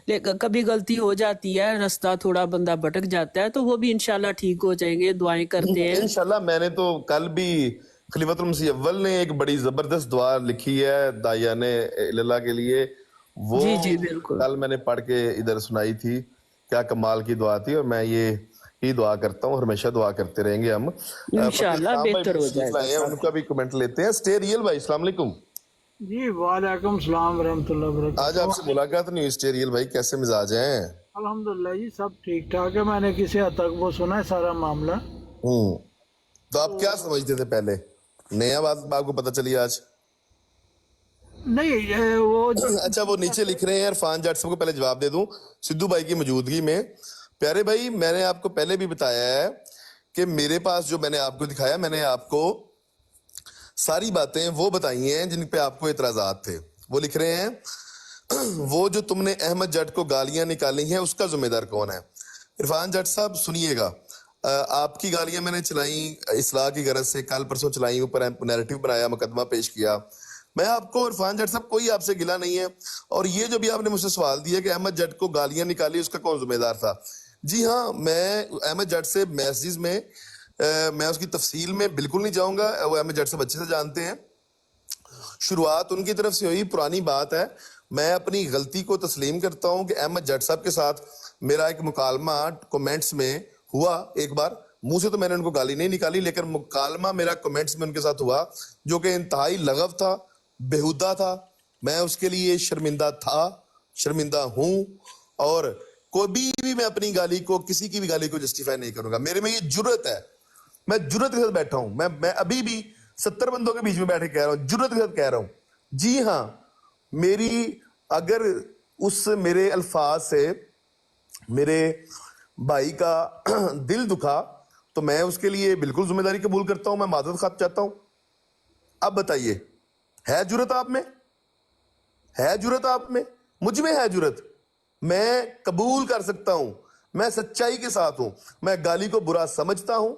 लेकिन कभी गलती हो जाती है, रास्ता थोड़ा बंदा भटक जाता है, तो वो भी इंशाल्लाह ठीक हो जाएंगे, दुआएं करते हैं। इंशाल्लाह। मैंने तो कल भी खलीफतुल मसीह अव्वल ने एक बड़ी जबरदस्त दुआ लिखी है दायाने इल्लाह के लिए, वो जी जी बिल्कुल, कल मैंने पढ़ के इधर सुनाई थी। क्या कमाल की दुआ थी, और मैं ये ही दुआ करता हूँ, हमेशा दुआ करते रहेंगे हम। फकीर इंशाल्लाह इस्लाम भाई बेहतर भी हो तशरीफ जाएगा लाए हैं, सारा। उनका भी कमेंट लेते हैं। स्टे रियल भाई, अस्सलाम वालेकुम। जी वालेकुम सलाम वरहमतुल्लाहि आज वबरकातुहू। आपसे मुलाकात नहीं हुई। स्टे रियल भाई, कैसे मिजाज हैं? अल्हम्दुलिल्लाह जी सब ठीक ठाक है। मैंने किसी हद तक वो सुना है सारा मामला। तो आप क्या समझते थे पहले, नया बात आपको पता चली आज? नहीं ये वो जो अच्छा, वो नीचे लिख रहे हैं इरफान जट साहब को पहले जवाब दे दूं सिद्धू भाई की मौजूदगी में। प्यारे भाई, मैंने आपको पहले भी बताया है कि मेरे पास जो मैंने आपको दिखाया, मैंने आपको सारी बातें वो बताई हैं जिन पे आपको इतराजात थे। वो लिख रहे हैं वो जो तुमने अहमद जट को गालियां निकाली हैं उसका जिम्मेदार कौन है? इरफान जट साहब सुनिएगा, आपकी गालियां मैंने चलाई इस्लाह की गरज से, कल परसों चलाई, ऊपर नैरेटिव बनाया, मुकदमा पेश किया। मैं आपको, इरफान जट साहब, कोई आपसे गिला नहीं है। और ये जो भी आपने मुझसे सवाल दिया कि अहमद जट को गालियां निकाली उसका कौन जिम्मेदार था, जी हाँ, मैं अहमद जट से मैसेज में मैं उसकी तफसील में बिल्कुल नहीं जाऊंगा। वो अहमद जट साहब अच्छे से जानते हैं, शुरुआत उनकी तरफ से हुई, पुरानी बात है। मैं अपनी गलती को तस्लीम करता हूं कि अहमद जट साहब के साथ मेरा एक मुकालमा कमेंट्स में हुआ एक बार। मुंह से तो मैंने उनको गाली नहीं निकाली, लेकिन मुकालमा मेरा कमेंट्स में उनके साथ हुआ, जो कि इंतहाई लगव था, बेहुदा था। मैं उसके लिए शर्मिंदा था, शर्मिंदा हूं, और कोई भी मैं अपनी गाली को, किसी की भी गाली को जस्टिफाई नहीं करूंगा। मेरे में ये जुर्रत है, मैं जुर्रत के साथ बैठा हूं। मैं अभी भी 70 बंदों के बीच में बैठ के कह रहा हूं, जुर्रत के साथ कह रहा हूं। जी हाँ, मेरी अगर उस मेरे अल्फाज से मेरे भाई का दिल दुखा, तो मैं उसके लिए बिल्कुल जिम्मेदारी कबूल करता हूं, मैं माजरत खात चाहता हूं। अब बताइए, है जुर्रत आप में? है जुर्रत आप में? मुझ में है जुर्रत। मैं कबूल कर सकता हूं, मैं सच्चाई के साथ हूं। मैं गाली को बुरा समझता हूं,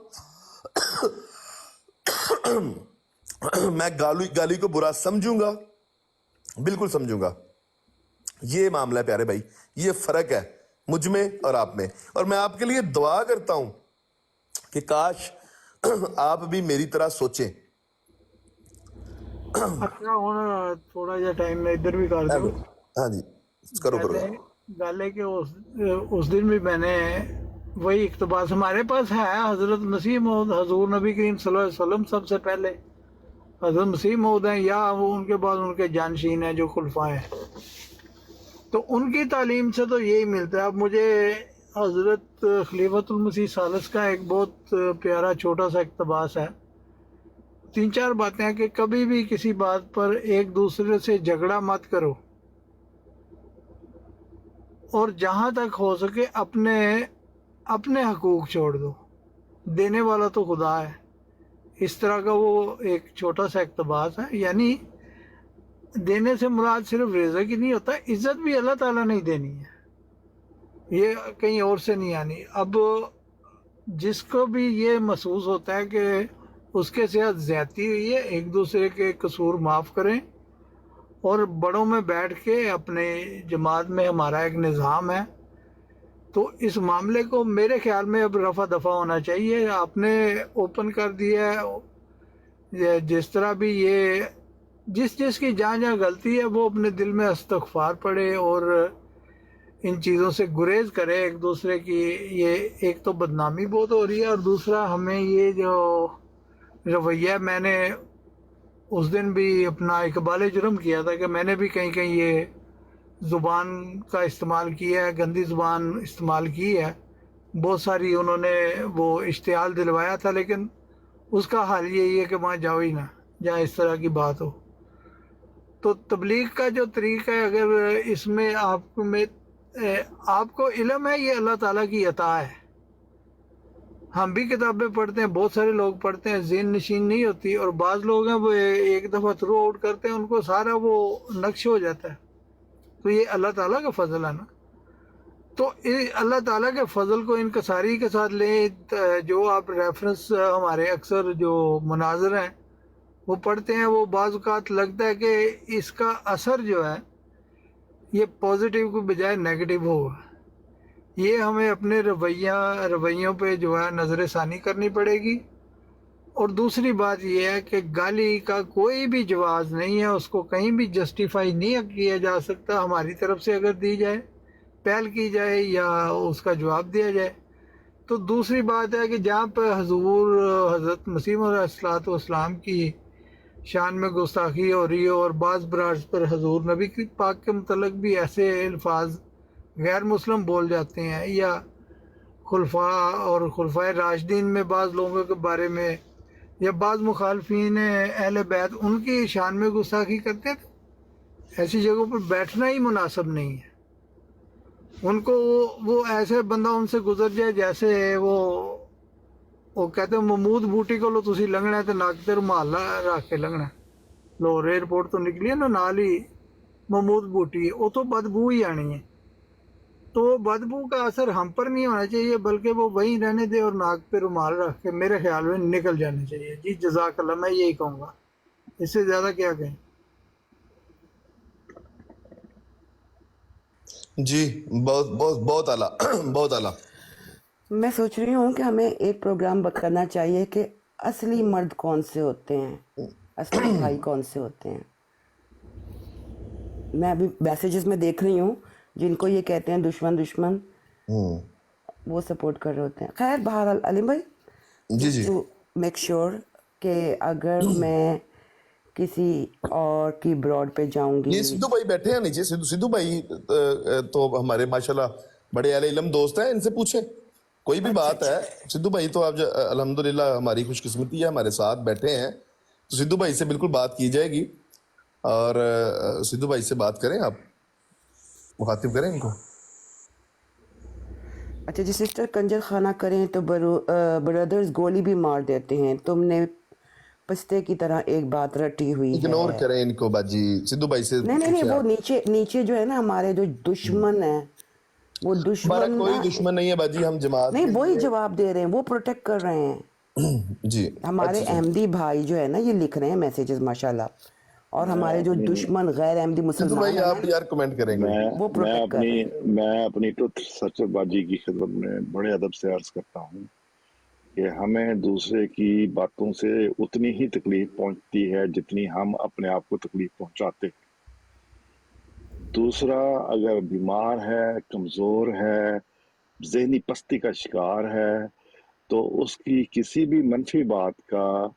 मैं गाली को बुरा समझूंगा, बिल्कुल समझूंगा। ये मामला है प्यारे भाई, ये फर्क है मुझ में और आप में। और मैं आपके लिए दुआ करता हूं कि काश आप भी मेरी तरह सोचें। अच्छा ਹੁਣ थोड़ा ਜਿਹਾ टाइम में इधर भी कर दो। हाँ जी, करो करो। गल है कि उस दिन भी मैंने वही इक्तबास हमारे पास है। हजरत मसीह मौद हजूर नबी करीम सल्लल्लाहु अलैहि वसल्लम सबसे पहले हजरत मसीह मौद हैं, या वो उनके बाद उनके जानशीन हैं जो खुलफा हैं, तो उनकी तालीम से तो यही मिलता है। अब मुझे हजरत खलीफतुल मसीह सालिस का एक बहुत प्यारा छोटा सा इक्तबास है। 3-4 बातें हैं कि कभी भी किसी बात पर एक दूसरे से झगड़ा मत करो, और जहां तक हो सके अपने अपने हकूक छोड़ दो, देने वाला तो खुदा है। इस तरह का वो एक छोटा सा इक्तबास है। यानी देने से मुराद सिर्फ रिज़्क़ ही नहीं होता, इज्जत भी अल्लाह ताला ने देनी है, ये कहीं और से नहीं आनी। अब जिसको भी ये महसूस होता है कि उसके साथ ज्यादती हुई है, एक दूसरे के कसूर माफ़ करें, और बड़ों में बैठ के अपने जमात में हमारा एक निज़ाम है, तो इस मामले को मेरे ख्याल में अब रफा दफा होना चाहिए। आपने ओपन कर दिया है, जिस तरह भी ये जिसकी जहाँ जहाँ गलती है वो अपने दिल में इस्तग़फ़ार पड़े और इन चीज़ों से गुरेज करे एक दूसरे की। ये एक तो बदनामी बहुत हो रही है, और दूसरा हमें ये जो रवैया, मैंने उस दिन भी अपना इकबाल जुर्म किया था कि मैंने भी कहीं कहीं ये ज़ुबान का इस्तेमाल किया है, गंदी ज़ुबान इस्तेमाल की है। बहुत सारी उन्होंने वो इश्तिहाल दिलवाया था, लेकिन उसका हाल यही है कि वहाँ जाओ ही ना जहाँ इस तरह की बात हो। तो तबलीग का जो तरीका है, अगर इसमें आपको इल्म है, ये अल्लाह ताला की अता है। हम भी किताबें पढ़ते हैं, बहुत सारे लोग पढ़ते हैं, ज़हन नशीन नहीं होती, और बाज़ लोग हैं वो एक दफ़ा थ्रू आउट करते हैं, उनको सारा वो नक्श हो जाता है। तो ये अल्लाह ताला का फ़ज़ल है ना। तो अल्लाह ताला के फ़ज़ल को इनकसारी के साथ लें। जो आप रेफरेंस हमारे अक्सर जो मुनाज़र हैं वो पढ़ते हैं, वो बाज़ औक़ात लगता है कि इसका असर जो है یہ پازیٹیو کی بجائے نیگیٹو ہوگا. یہ ہمیں اپنے رویوں پہ جو ہے نظر ثانی کرنی پڑے گی. اور دوسری بات یہ ہے کہ گالی کا کوئی بھی جواز نہیں ہے, اس کو کہیں بھی جسٹیفائی نہیں کیا جا سکتا ہماری طرف سے اگر دی جائے, پہل کی جائے یا اس کا جواب دیا جائے. تو دوسری بات ہے کہ جہاں پہ حضرت مسیح علیہ الصلوۃ والسلام کی شان میں گستاخی ہو رہی ہے اور بعض براز پر حضور نبی پاک کے متعلق بھی ایسے الفاظ غیر مسلم بول جاتے ہیں, یا خلفاء اور خلفائے راشدین میں بعض لوگوں کے بارے میں یا بعض مخالفین اہل بیت ان کی شان میں گستاخی کرتے ہیں, تو ایسی جگہوں پر بیٹھنا ہی مناسب نہیں ہے. ان کو وہ ایسے بندہ ان سے گزر جائے جیسے وہ کہتے ہیں محمود بوٹی کو لو تسی لنگنا ہے تو نک تے رومال رکھ کے لنگنا. لو ایئرپورٹ تو نکلی ہے نا, نال ہی محمود بوٹی ہے, وہ تو بدبو ہی آنی ہے. تو بدبو کا اثر ہم پر نہیں ہونا چاہیے, بلکہ وہ وہیں رہنے دے اور ناک پہ رومال رکھ کے میرے خیال میں نکل جانے چاہیے. جی جزاک اللہ, میں یہی کہوں گا, اس سے زیادہ کیا کہیں. جی بہت بہت بہت اعلیٰ, بہت اعلیٰ. میں سوچ رہی ہوں کہ ہمیں ایک پروگرام کرنا چاہیے کہ اصلی مرد کون سے ہوتے ہیں, اصلی بھائی کون سے ہوتے ہیں. میں ابھی میسیجز میں دیکھ رہی ہوں جن کو یہ کہتے ہیں دشمن وہ سپورٹ کر رہے ہوتے ہیں. خیر بہرحال علیم بھائی, جی جی ٹو میک شیور کہ اگر میں کسی اور کی براڈ پہ جاؤں گی. یہ سدھو بھائی بیٹھے ہیں نیچے, سدھو بھائی تو ہمارے ماشاءاللہ بڑے اہل علم دوست ہیں, ان سے پوچھیں کوئی بھی بات ہے. سدھو بھائی تو اب الحمدللہ ہماری خوش قسمتی ہے, ہمارے ساتھ بیٹھے ہیں, تو سدھو بھائی سے بالکل بات کی جائے گی, اور سدھو بھائی سے بات کریں, آپ مخاطب کریں ان کو. اچھا جی, سسٹر کنجر خانہ کریں تو بردرز گولی بھی مار دیتے ہیں, تم نے پستے کی طرح ایک بات رٹی ہوئی ہے. اگنور کریں ان کو باجی, سدھو بھائی سے نہیں وہ نیچے جو ہے نا ہمارے جو دشمن ہیں, وہ ہمارا دشمن کوئی دشمن نہیں ہے باجی, ہم جماعت نہیں وہی جواب دے رہے ہیں, وہ پروٹیکٹ کر رہے ہیں. جی ہمارے احمدی بھائی جو ہے نا یہ لکھ رہے ہیں میسیجز ماشاءاللہ, اور ہمارے جو دشمن غیر احمدی سدھو مسلمان بھائی ہیں آپ یار کمنٹ کریں گے. وہ پروٹیکٹ کر رہے ہیں. میں اپنی ٹروتھ سرچر باجی کی خدمت میں بڑے ادب سے عرض کرتا ہوں کہ ہمیں دوسرے کی باتوں سے اتنی ہی تکلیف پہنچتی ہے جتنی ہم اپنے آپ کو تکلیف پہنچاتے ہیں. دوسرا اگر بیمار ہے, کمزور ہے, ذہنی پستی کا شکار ہے, تو اس کی کسی بھی منفی بات کا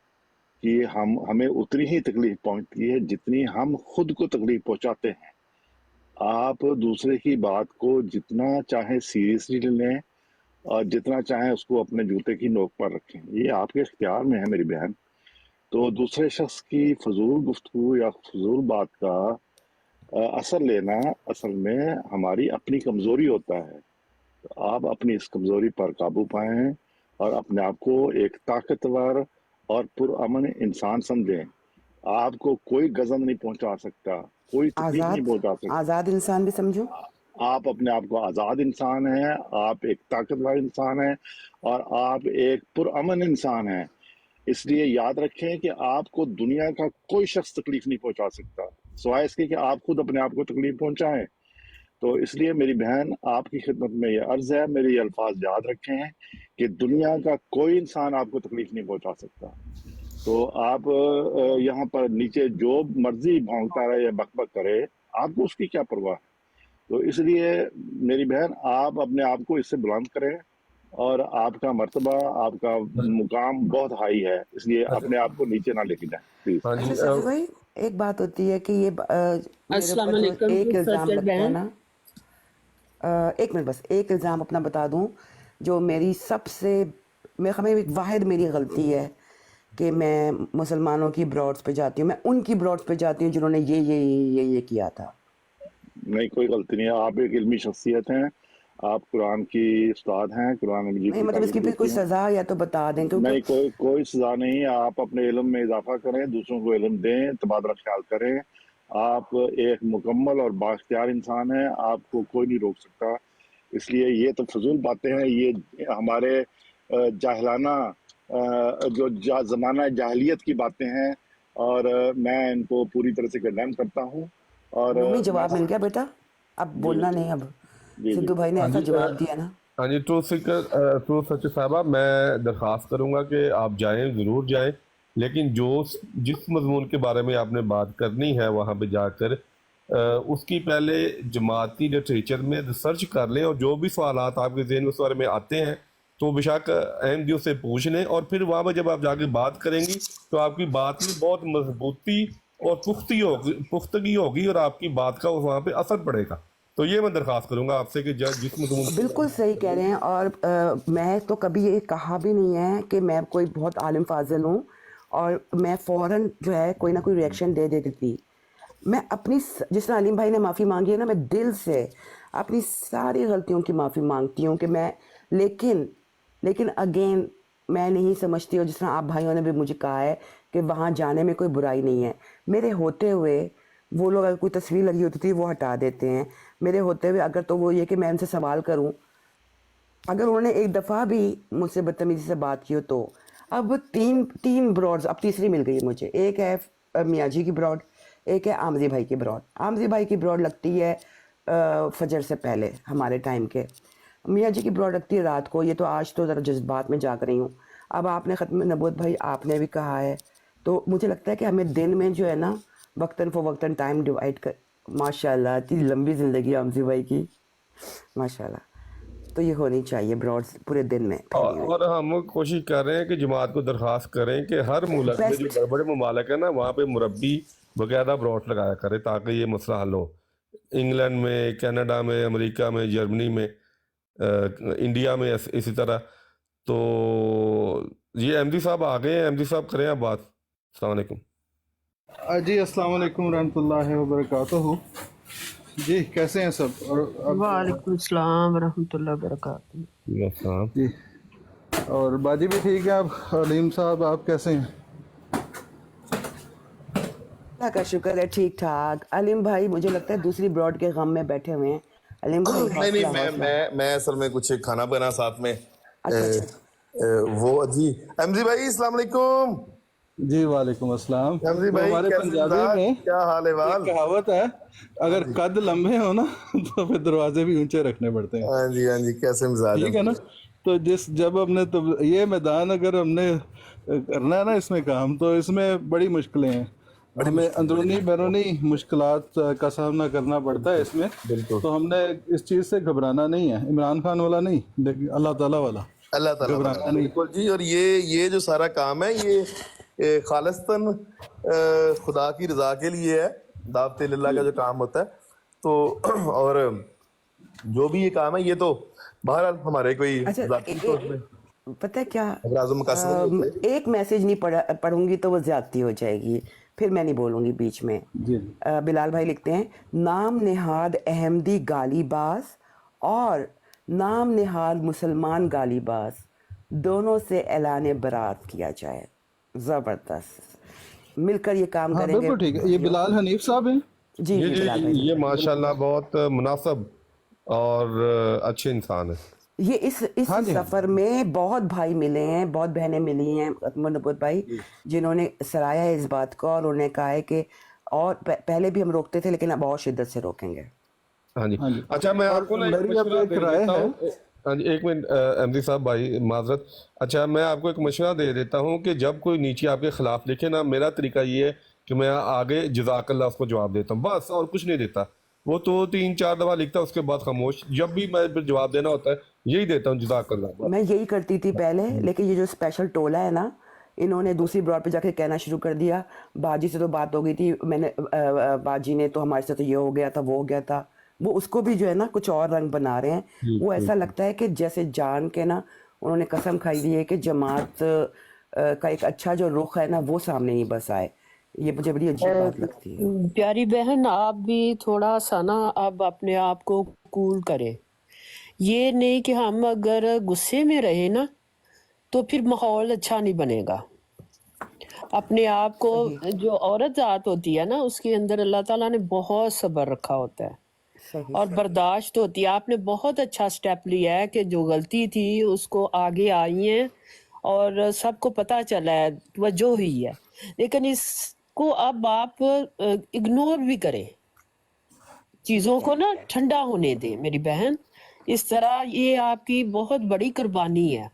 کہ ہمیں اتنی ہی تکلیف پہنچتی ہے جتنی ہم خود کو تکلیف پہنچاتے ہیں. آپ دوسرے کی بات کو جتنا چاہیں سیریسلی لیں اور جتنا چاہیں اس کو اپنے جوتے کی نوک پر رکھیں, یہ آپ کے اختیار میں ہے میری بہن. تو دوسرے شخص کی فضول گفتگو یا فضول بات کا اثر لینا اصل میں ہماری اپنی کمزوری ہوتا ہے. تو آپ اپنی اس کمزوری پر قابو پائیں اور اپنے آپ کو ایک طاقتور اور پرامن انسان سمجھیں. آپ کو کوئی غضب نہیں پہنچا سکتا, کوئی تکلیف نہیں پہنچا سکتا. آزاد انسان بھی سمجھو. آپ اپنے آپ کو آزاد انسان ہیں, آپ ایک طاقتور انسان ہیں, اور آپ ایک پرامن انسان ہیں. اس لیے یاد رکھیں کہ آپ کو دنیا کا کوئی شخص تکلیف نہیں پہنچا سکتا سوائے اس کے کہ آپ خود اپنے آپ کو تکلیف پہنچائیں. تو اس لیے میری بہن آپ کی خدمت میں یہ عرض ہے, میرے یہ الفاظ یاد رکھیں کہ دنیا کا کوئی انسان آپ کو تکلیف نہیں پہنچا سکتا. تو آپ یہاں پر نیچے جو مرضی بھونکتا رہے یا بک بک کرے, آپ کو اس کی کیا پرواہ ہے. تو اس لیے میری بہن آپ اپنے آپ کو اس سے بلند کریں, اور آپ کا مرتبہ, آپ کا مقام بہت ہائی ہے, اس لیے اپنے آپ کو نیچے نہ لے کے جائیں پلیز. اچھا سچو بھائی, ایک بات ہوتی ہے کہ یہ میرے السلام اوپر جو علیکم ایک الزام سچر لگتا ہے بہن. نا, ایک منٹ بس, ایک الزام اپنا بتا دوں جو میری سب سے ایک واحد میری غلطی ہے کہ میں مسلمانوں کی براڈز پہ جاتی ہوں, میں ان کی براڈز پہ جاتی ہوں جنہوں نے یہ کیا تھا. نہیں کوئی غلطی نہیں ہے, آپ ایک علمی شخصیت ہیں, آپ قرآن کی استاد ہیں, قرآن مجید نہیں کی مطلب اس کی تعلیم بھی کوئی دیتی ہیں. سزا یا تو بتا دیں, کیونکہ نہیں کوئی سزا نہیں ہے. آپ اپنے علم میں اضافہ کریں, دوسروں کو علم دیں, تبادلہ خیال کریں. آپ ایک مکمل اور بااختیار انسان ہیں, آپ کو کوئی نہیں روک سکتا. اس لیے یہ تو فضول باتیں ہیں, یہ ہمارے جاہلانہ جو زمانہ جاہلیت کی باتیں ہیں, اور میں ان کو پوری طرح سے کنڈیم کرتا ہوں. اور رومی جواب مل گیا بیٹا. अब बोलना नहीं, अब जी सिद्धू भाई ने हाँ ऐसा जी जवाब दिया ना। हाँ जी, ट्रू सच साहबा, मैं दरख्वास्त करूंगा कि आप जाएं, ज़रूर जाएं, लेकिन जिस मजमून के बारे में आपने बात करनी है वहाँ पे जाकर उसकी पहले जमाती लिटरेचर में रिसर्च कर लें, और जो भी सवालात आपके जहन में उस बारे में आते हैं तो बेशक अहमदियों से पूछ लें, और फिर वहाँ पर जब आप जाके बात करेंगी तो आपकी बात में बहुत मजबूती और पुख्तगी होगी, और आपकी बात का वहाँ पे असर पड़ेगा। तो ये मैं दरख्वास्त करूंगा आपसे कि जिस मजमून की बिल्कुल सही कह रहे हैं। और मैं तो कभी ये कहा भी नहीं है कि मैं कोई बहुत आलिम फाजिल हूँ और मैं फ़ौरन जो है कोई ना कोई रिएक्शन दे देती थी। मैं अपनी जिस तरह अलीम भाई ने माफ़ी मांगी है ना, मैं दिल से अपनी सारी गलतियों की माफ़ी मांगती हूँ कि मैं, लेकिन अगेन मैं नहीं समझती, और जिस तरह आप भाइयों ने भी मुझे कहा है कि वहाँ जाने में कोई बुराई नहीं है। मेरे होते हुए वो लोग अगर कोई तस्वीर लगी होती थी वो हटा देते हैं, मेरे होते हुए अगर तो वो ये कि मैं उनसे सवाल करूं, अगर उन्होंने एक दफ़ा भी मुझसे बदतमीज़ी से बात की हो तो। अब तीन ब्रॉड्स, अब तीसरी मिल गई है मुझे। एक है मियाँ जी की ब्रॉड, एक है आमजी भाई की ब्रॉड। आमजी भाई की ब्रॉड लगती है फजर से पहले हमारे टाइम के, मियाँ जी की ब्रॉड लगती है रात को। ये तो आज तो ज़रा जज्बात में जाग रही हूँ। अब आपने ख़त्म नबूवत भाई आपने भी कहा है, तो मुझे लगता है कि हमें दिन में जो है ना वक्तन फ़वक्तन टाइम डिवाइड कर, माशाल्लाह इतनी लंबी ज़िंदगी आमजी भाई की, माशाल्लाह। तो ये होनी चाहिए ब्रॉड्स पूरे दिन में फैली हुई। और हम कोशिश कर रहे हैं कि जमात को दरख्वास्त करें कि हर मुल्क में जो बेस्ट, बड़े बड़े ममालिक है ना, वहाँ पे मुरब्बी बाकायदा ब्रॉड लगाया करे ताकि ये मसला हल हो। इंग्लैंड में, कनाडा में, अमेरिका में, जर्मनी में, इंडिया में इसी तरह। तो ये एमडी साहब आ गए हैं। एमडी साहब करें आप बात। अस्सलाम वालेकुम। जी अस्सलाम वालेकुम रहमतुल्लाहि व बरकातुहू। जी कैसे हैं सब? और अब वालेकुम सलाम रहमतुल्लाह बरकातहू। यस साहब। जी, और बाजी भी ठीक है। आप अलीम साहब आप कैसे हैं? अल्लाह का शुक्र है, ठीक ठाक। अलीम भाई मुझे लगता है दूसरी ब्रॉड के गम में बैठे हुए हैं। अलीम भाई नहीं नहीं, हौसला हौसला। मैं असल में कुछ खाना बना साथ में अच्छा, वो जी। एमजी भाई अस्सलाम वालेकुम। जी वालेकुम अस्सलाम। एमजी तो भाई हमारे कैसे पंजाबी मिजाज, में क्या हाल है एक वाल? कहावत है, अगर कद लंबे हो ना तो फिर दरवाजे भी ऊंचे रखने पड़ते हैं। हाँ जी, कैसे मिजाज ठीक है ना? तो जब हमने तो ये मैदान अगर हमने करना है ना इसमें काम, तो इसमें बड़ी मुश्किलें हैं। हमें अंदरूनी बैरूनी मुश्किलात का सामना करना पड़ता है इसमें। तो हमने इस चीज़ से घबराना नहीं है, इमरान खान वाला नहीं, लेकिन अल्लाह ताला वाला अल्लाह ताला घबराना नहीं। बिल्कुल जी। और ये जो सारा काम है ये खालिस्तन खुदा की रजा के लिए है, दावत इल्लाह का जो काम होता है। तो और जो भी ये काम है ये तो बहरहाल हमारे कोई अच्छा ज़ाती सोच में पता है क्या, अगराज़ मकासद नहीं होते। एक मैसेज नहीं पढ़ूंगी तो वो ज्यादती हो जाएगी, फिर मैं नहीं बोलूंगी बीच में। जी बिलाल भाई लिखते हैं, नाम नेहाद अहमदी गालीबाज और नाम नेहाद मुसलमान गालीबाज दोनों से ऐलान बरात किया जाए। ज़बरदस्त, मिलकर ये काम हाँ करेंगे बिल्कुल ठीक है। ये भाइयों। बिलाल हनीफ साहब हैं। जी ये जी बिलाल भाई ये माशाल्लाह बहुत मुनासिब और अच्छे इंसान है। ये इस हाँ जी हाँ सफर में बहुत भाई मिले हैं, बहुत बहनें मिली हैं नबूवत भाई, जिन्होंने सराहा है इस बात को, और उन्होंने कहा है कि और पहले भी हम रोकते थे लेकिन अब और शिद्दत से रोकेंगे। हाँ जी। हाँ जी। अच्छा, मैं और आपको ना एक मेरी अब मशवरा एक दे राय देता है। हूँ। हाँ जी, एक मिनट एमडी साहब भाई माजरत। अच्छा, मैं आपको एक मशवरा दे देता हूँ कि जब कोई नीचे आपके खिलाफ लिखे ना, मेरा तरीका ये है कि मैं आगे जज़ाकल्लाह उसको जवाब देता हूँ, बस, और कुछ नहीं देता। वो तो 3-4 दफ़ा लिखता है, उसके बाद खामोश। जब भी मैं फिर जवाब देना होता है यही देता हूँ, जज़ाकल्लाह, बस। मैं यही करती थी पहले, लेकिन ये जो स्पेशल टोला है ना, इन्होंने दूसरी ब्रॉड पे जाके कहना शुरू कर दिया, बाजी से तो बात हो गई थी, मैंने बाजी ने तो हमारे साथ तो ये हो गया था, वो हो गया था। वो उसको भी जो है ना कुछ और रंग बना रहे हैं। वो ऐसा लगता है कि जैसे जान के ना उन्होंने कसम खाई हुई है कि जमात का एक अच्छा जो रुख है ना वो सामने नहीं बस आए। ये मुझे बड़ी अजीब बात लगती है। प्यारी बहन, आप भी थोड़ा सा ना अब अपने आप को कूल करें। ये नहीं कि हम अगर गुस्से में रहे ना तो फिर माहौल अच्छा नहीं बनेगा। अपने आप को, सही जो औरत जात होती है ना, उसके अंदर अल्लाह ताला ने बहुत सब्र रखा होता है सही और बर्दाश्त होती है। आपने बहुत अच्छा स्टेप लिया है कि जो गलती थी उसको आगे आई है और सबको पता चला है, तवज्जो हुई है, लेकिन इसको अब आप इग्नोर भी करें। चीजों को ना ठंडा होने दें मेरी बहन। इस तरह ये आपकी बहुत बड़ी कुर्बानी है,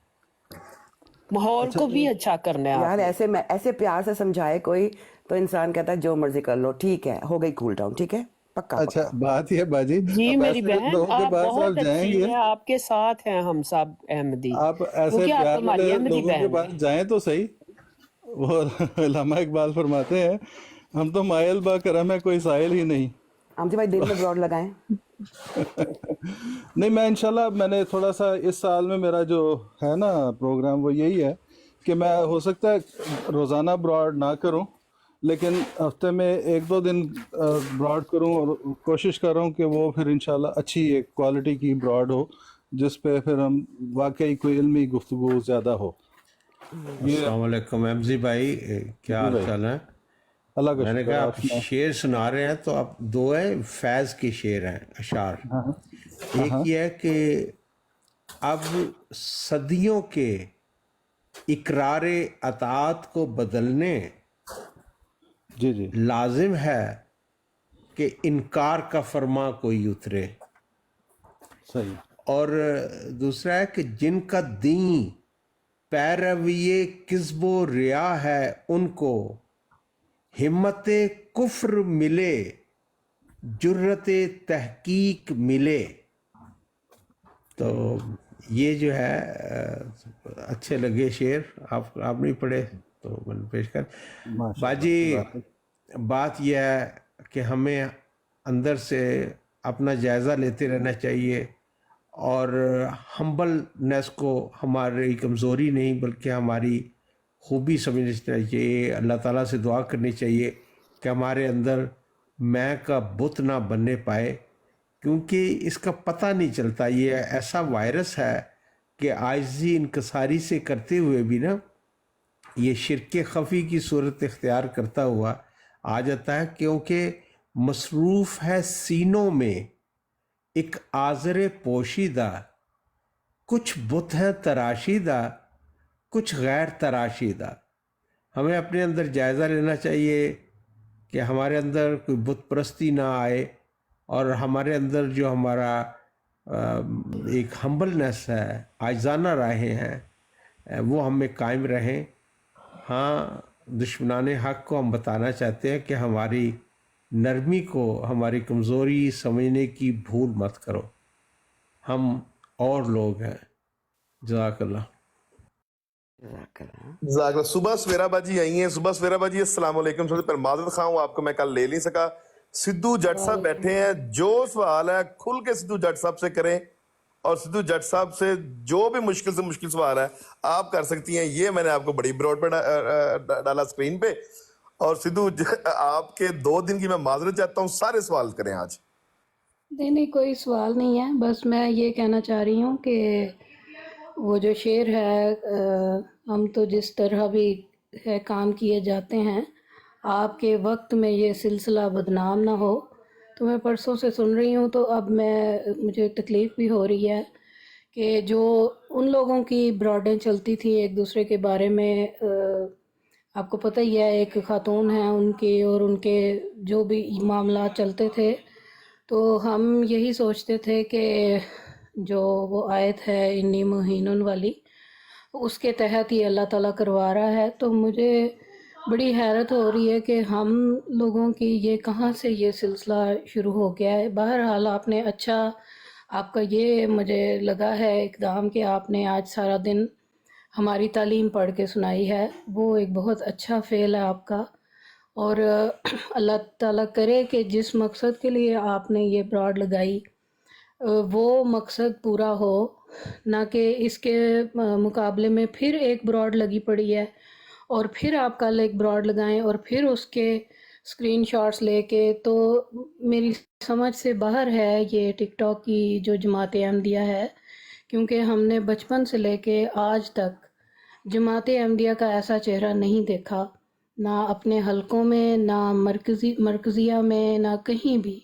माहौल अच्छा को भी अच्छा करना है यार आपने। ऐसे प्यार से समझाए कोई तो इंसान कहता है जो मर्जी कर लो, ठीक है, हो गई कूल डाउन, ठीक है, पक्का अच्छा पक्का। बात ये बाजी, जी अब मेरी ऐसे बहन, लोगों के आप पास आप बहुत अच्छी जाएंगे, हैं, आपके साथ हैं हम सब अहमदी, आप ऐसे क्योंकि आप प्यार वाले हमारी अहमदी लोगों के बहन पास हैं। जाएं तो सही। वो अल्लामा इकबाल फरमाते हैं, हम तो मायल बा करम है, कोई साहिल ही नहीं। आमजी भाई दिल में ब्रॉड लगाएं। नहीं, मैं इंशाल्लाह, मैंने थोड़ा सा इस साल में मेरा जो है ना प्रोग्राम वो यही है कि मैं हो सकता है रोज़ाना ब्रॉड ना करूं, लेकिन हफ्ते में 1-2 दिन ब्रॉड करूं, और कोशिश कर रहा हूं कि वो फिर इंशाल्लाह अच्छी एक क्वालिटी की ब्रॉड हो, जिस पे फिर हम वाकई कोई इल्मी गुफ्तगू ज़्यादा हो। ये अस्सलाम वालेकुम एमजी भाई, क्या जी हाल भाई, चाल है? अल्लाह का मैंने शुक्र, कहा आप आप सुनाओ। शेर सुना रहे हैं तो आप दो है फैज़ के शेर हैं, अशार। हाँ हाँ एक हाँ, ये है कि अब सदियों के इकरार अताअत को बदलने जी जी, लाजिम है कि इनकार का फरमा कोई उतरे। सही, और दूसरा है कि जिनका दीन पैरवी किस्बो रिया है, उनको हिम्मत कुफ्र मिले, जुर्रत तहकीक मिले। तो ये जो है अच्छे लगे शेर, आप नहीं पढ़े तो मैंने पेश कर। माशाल्लाह, बाजी, बात यह है कि हमें अंदर से अपना जायज़ा लेते रहना चाहिए, और हम्बलनेस को हमारी कमज़ोरी नहीं बल्कि हमारी खूबी समझनी चाहिए। अल्लाह ताला से दुआ करनी चाहिए कि हमारे अंदर मैं का बुत ना बनने पाए, क्योंकि इसका पता नहीं चलता। ये ऐसा वायरस है कि आजिज़ी इनकसारी से करते हुए भी ना ये शिरक खफ़ी की सूरत इख्तियार करता हुआ आ जाता है, क्योंकि मसरूफ़ है सीनों में एक आज़र पोशीदा, कुछ बुत हैं तराशीदा, कुछ गैर तराशीदा। हमें अपने अंदर जायज़ा लेना चाहिए कि हमारे अंदर कोई बुत परस्ती ना आए, और हमारे अंदर जो हमारा एक हम्बलनेस है, आजाना राहें हैं, वो हमें कायम रहें। हाँ, दुश्मनान हक़ को हम बताना चाहते हैं कि हमारी नरमी को हमारी कमज़ोरी समझने की भूल मत करो, हम और लोग हैं। जज़ाकल्लाह। जज़ाकल्लाह। सुबह सवेरा बाजी आई हैं, सुबह सवेरा बाजी अस्सलाम वालेकुम। सबसे पहले माज़रत खां हूं, आपको मैं कल ले नहीं सका। सिद्धू जट साहब बैठे हैं, जो सवाल है खुल के सिद्धू जट साहब से करें, और सिद्धू जट साहब से जो भी मुश्किल से मुश्किल सवाल है आप कर सकती हैं। ये मैंने आपको बड़ी ब्रॉड पे डाला स्क्रीन पे। और सिद्धू आपके 2 दिन की मैं माजरत चाहता हूँ, सारे सवाल करें आज। नहीं कोई सवाल नहीं है, बस मैं ये कहना चाह रही हूँ कि वो जो शेर है, हम तो जिस तरह भी है काम किए जाते हैं, आपके वक्त में ये सिलसिला बदनाम ना हो। तो मैं परसों से सुन रही हूँ, तो अब मुझे तकलीफ़ भी हो रही है कि जो उन लोगों की ब्रॉडें चलती थी एक दूसरे के बारे में, आपको पता ही है, एक खातून है उनकी, और उनके जो भी मामला चलते थे, तो हम यही सोचते थे कि जो वो आयत है इन्नी मुहीनुन वाली, उसके तहत ही अल्लाह ताला करवा रहा है। तो मुझे बड़ी हैरत हो रही है कि हम लोगों की ये कहाँ से ये सिलसिला शुरू हो गया है। बहरहाल आपने अच्छा, आपका ये मुझे लगा है इक़दाम कि आपने आज सारा दिन हमारी तालीम पढ़ के सुनाई है, वो एक बहुत अच्छा फ़ेल है आपका। और अल्लाह ताला करे कि जिस मकसद के लिए आपने ये ब्रॉड लगाई वो मकसद पूरा हो, ना कि इसके मुकाबले में फिर एक ब्रॉड लगी पड़ी है और फिर आप कल एक ब्रॉड लगाएं और फिर उसके स्क्रीनशॉट्स लेके। तो मेरी समझ से बाहर है ये टिकटॉक की जो जमात अहमदिया है, क्योंकि हमने बचपन से लेके आज तक जमात अहमदिया का ऐसा चेहरा नहीं देखा, ना अपने हलकों में, ना मरकज़िया में, ना कहीं भी।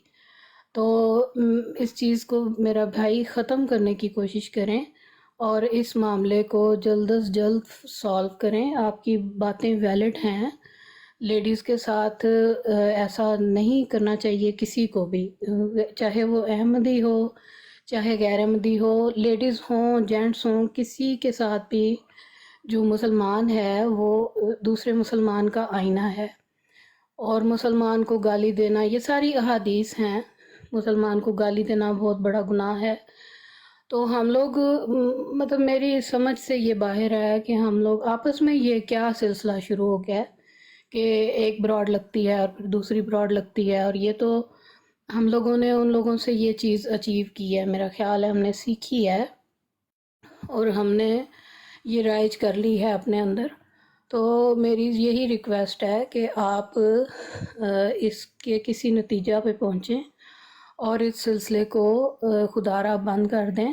तो इस चीज़ को मेरा भाई ख़त्म करने की कोशिश करें और इस मामले को जल्द अज जल्द सॉल्व करें। आपकी बातें वैलिड हैं, لیڈیز کے ساتھ ایسا نہیں کرنا چاہیے کسی کو بھی، چاہے وہ احمدی ہو چاہے غیر احمدی ہو، لیڈیز ہوں جینٹس ہوں، کسی کے ساتھ بھی جو مسلمان ہے وہ دوسرے مسلمان کا آئینہ ہے، اور مسلمان کو گالی دینا، یہ ساری احادیث ہیں، مسلمان کو گالی دینا بہت بڑا گناہ ہے۔ تو ہم لوگ مطلب میری سمجھ سے یہ باہر ہے کہ ہم لوگ آپس میں یہ کیا سلسلہ شروع ہو گیا ہے کہ ایک براڈ لگتی ہے اور پھر دوسری براڈ لگتی ہے، اور یہ تو ہم لوگوں نے ان لوگوں سے یہ چیز اچیو کی ہے، میرا خیال ہے ہم نے سیکھی ہے اور ہم نے یہ رائج کر لی ہے اپنے اندر۔ تو میری یہی ریکویسٹ ہے کہ آپ اس کے کسی نتیجہ پہ پہنچیں اور اس سلسلے کو خدا را بند کر دیں،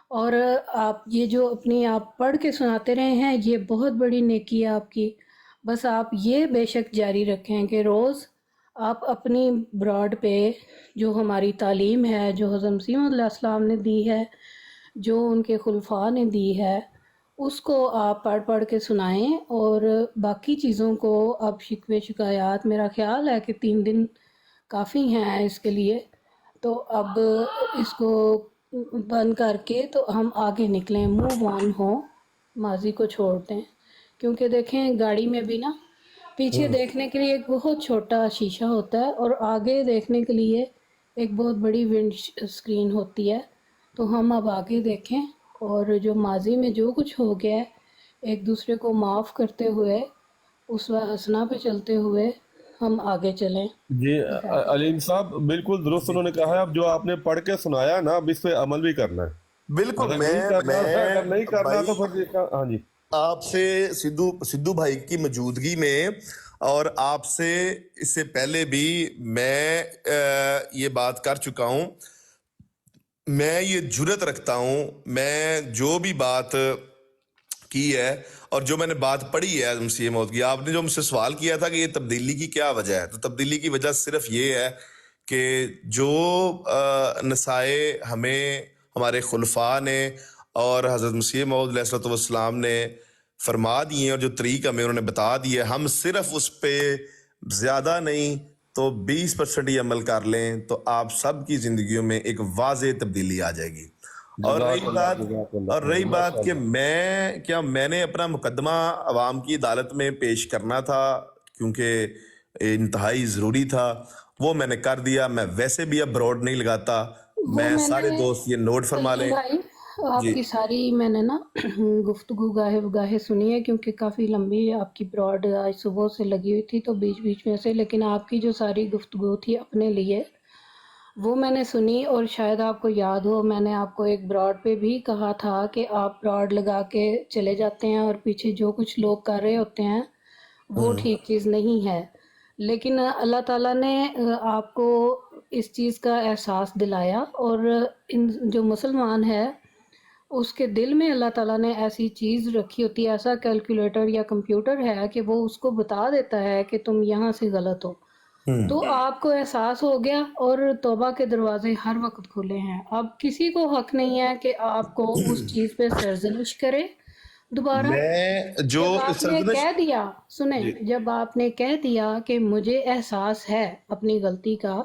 اور آپ یہ جو اپنی آپ پڑھ کے سناتے رہے ہیں یہ بہت بڑی نیکی ہے آپ کی، بس آپ یہ بے شک جاری رکھیں کہ روز آپ اپنی براڈ پہ جو ہماری تعلیم ہے، جو حضرت مسیح موعود علیہ السلام نے دی ہے، جو ان کے خلفاء نے دی ہے، اس کو آپ پڑھ کے سنائیں، اور باقی چیزوں کو اب شکوے شکایات، میرا خیال ہے کہ 3 دن کافی ہیں اس کے لیے، تو اب اس کو بند کر کے تو ہم آگے نکلیں، موو آن ہوں، ماضی کو چھوڑ دیں، کیونکہ دیکھیں گاڑی میں بھی نا پیچھے دیکھنے کے لیے ایک بہت چھوٹا شیشہ ہوتا ہے اور آگے دیکھنے کے لیے ایک بہت بڑی ونڈ اسکرین ہوتی ہے، تو ہم اب آگے دیکھیں اور جو ماضی میں جو کچھ ہو گیا ہے ایک دوسرے کو معاف کرتے ہوئے اسوہ حسنہ پہ چلتے ہوئے ہم آگے چلیں۔ جی علیم صاحب بالکل درست انہوں نے کہا ہے، اب جو آپ نے پڑھ کے سنایا نا اب اس پہ عمل بھی کرنا ہے، بالکل اگر نہیں کرنا ہے، اگر نہیں کرنا بھائی تو پھر ہاں جی آپ سے سدھو بھائی کی موجودگی میں اور آپ سے اس سے پہلے بھی میں یہ بات کر چکا ہوں، میں یہ جرت رکھتا ہوں، میں جو بھی بات کی ہے اور جو میں نے بات پڑھی ہے مسیح موعود کی، آپ نے جو مجھ سے سوال کیا تھا کہ یہ تبدیلی کی کیا وجہ ہے، تو تبدیلی کی وجہ صرف یہ ہے کہ جو نصائح ہمیں ہمارے خلفاء نے اور حضرت مسیح موعود علیہ السلام نے فرما دیے اور جو طریق ہمیں انہوں نے بتا دیے، ہم صرف اس پہ زیادہ نہیں تو 20% ہی عمل کر لیں تو آپ سب کی زندگیوں میں ایک واضح تبدیلی آ جائے گی۔ اور رہی بات کہ میں نے اپنا مقدمہ عوام کی عدالت میں پیش کرنا تھا کیونکہ انتہائی ضروری تھا، وہ میں نے کر دیا۔ میں ویسے بھی اب براڈ نہیں لگاتا، میں سارے دوست یہ نوٹ فرما لیں۔ بھائی آپ کی ساری میں نے نا گفتگو گاہے بگاہے سنی ہے، کیونکہ کافی لمبی آپ کی براڈ آج صبح سے لگی ہوئی تھی تو بیچ بیچ میں سے، لیکن آپ کی جو ساری گفتگو تھی اپنے لیے وہ میں نے سنی، اور شاید آپ کو یاد ہو میں نے آپ کو ایک براڈ پہ بھی کہا تھا کہ آپ براڈ لگا کے چلے جاتے ہیں اور پیچھے جو کچھ لوگ کر رہے ہوتے ہیں وہ ٹھیک چیز نہیں ہے، لیکن اللہ تعالیٰ نے آپ کو اس چیز کا احساس دلایا، اور جو مسلمان ہے اس کے دل میں اللہ تعالیٰ نے ایسی چیز رکھی ہوتی ہے، ایسا کیلکولیٹر یا کمپیوٹر ہے کہ وہ اس کو بتا دیتا ہے کہ تم یہاں سے غلط ہو، تو آپ کو احساس ہو گیا اور توبہ کے دروازے ہر وقت کھلے ہیں۔ اب کسی کو حق نہیں ہے کہ آپ کو اس چیز پہ سرزنش کرے دوبارہ۔ میں جو جب آپ نے کہہ دیا، سنیں، جب آپ نے کہہ دیا کہ مجھے احساس ہے اپنی غلطی کا،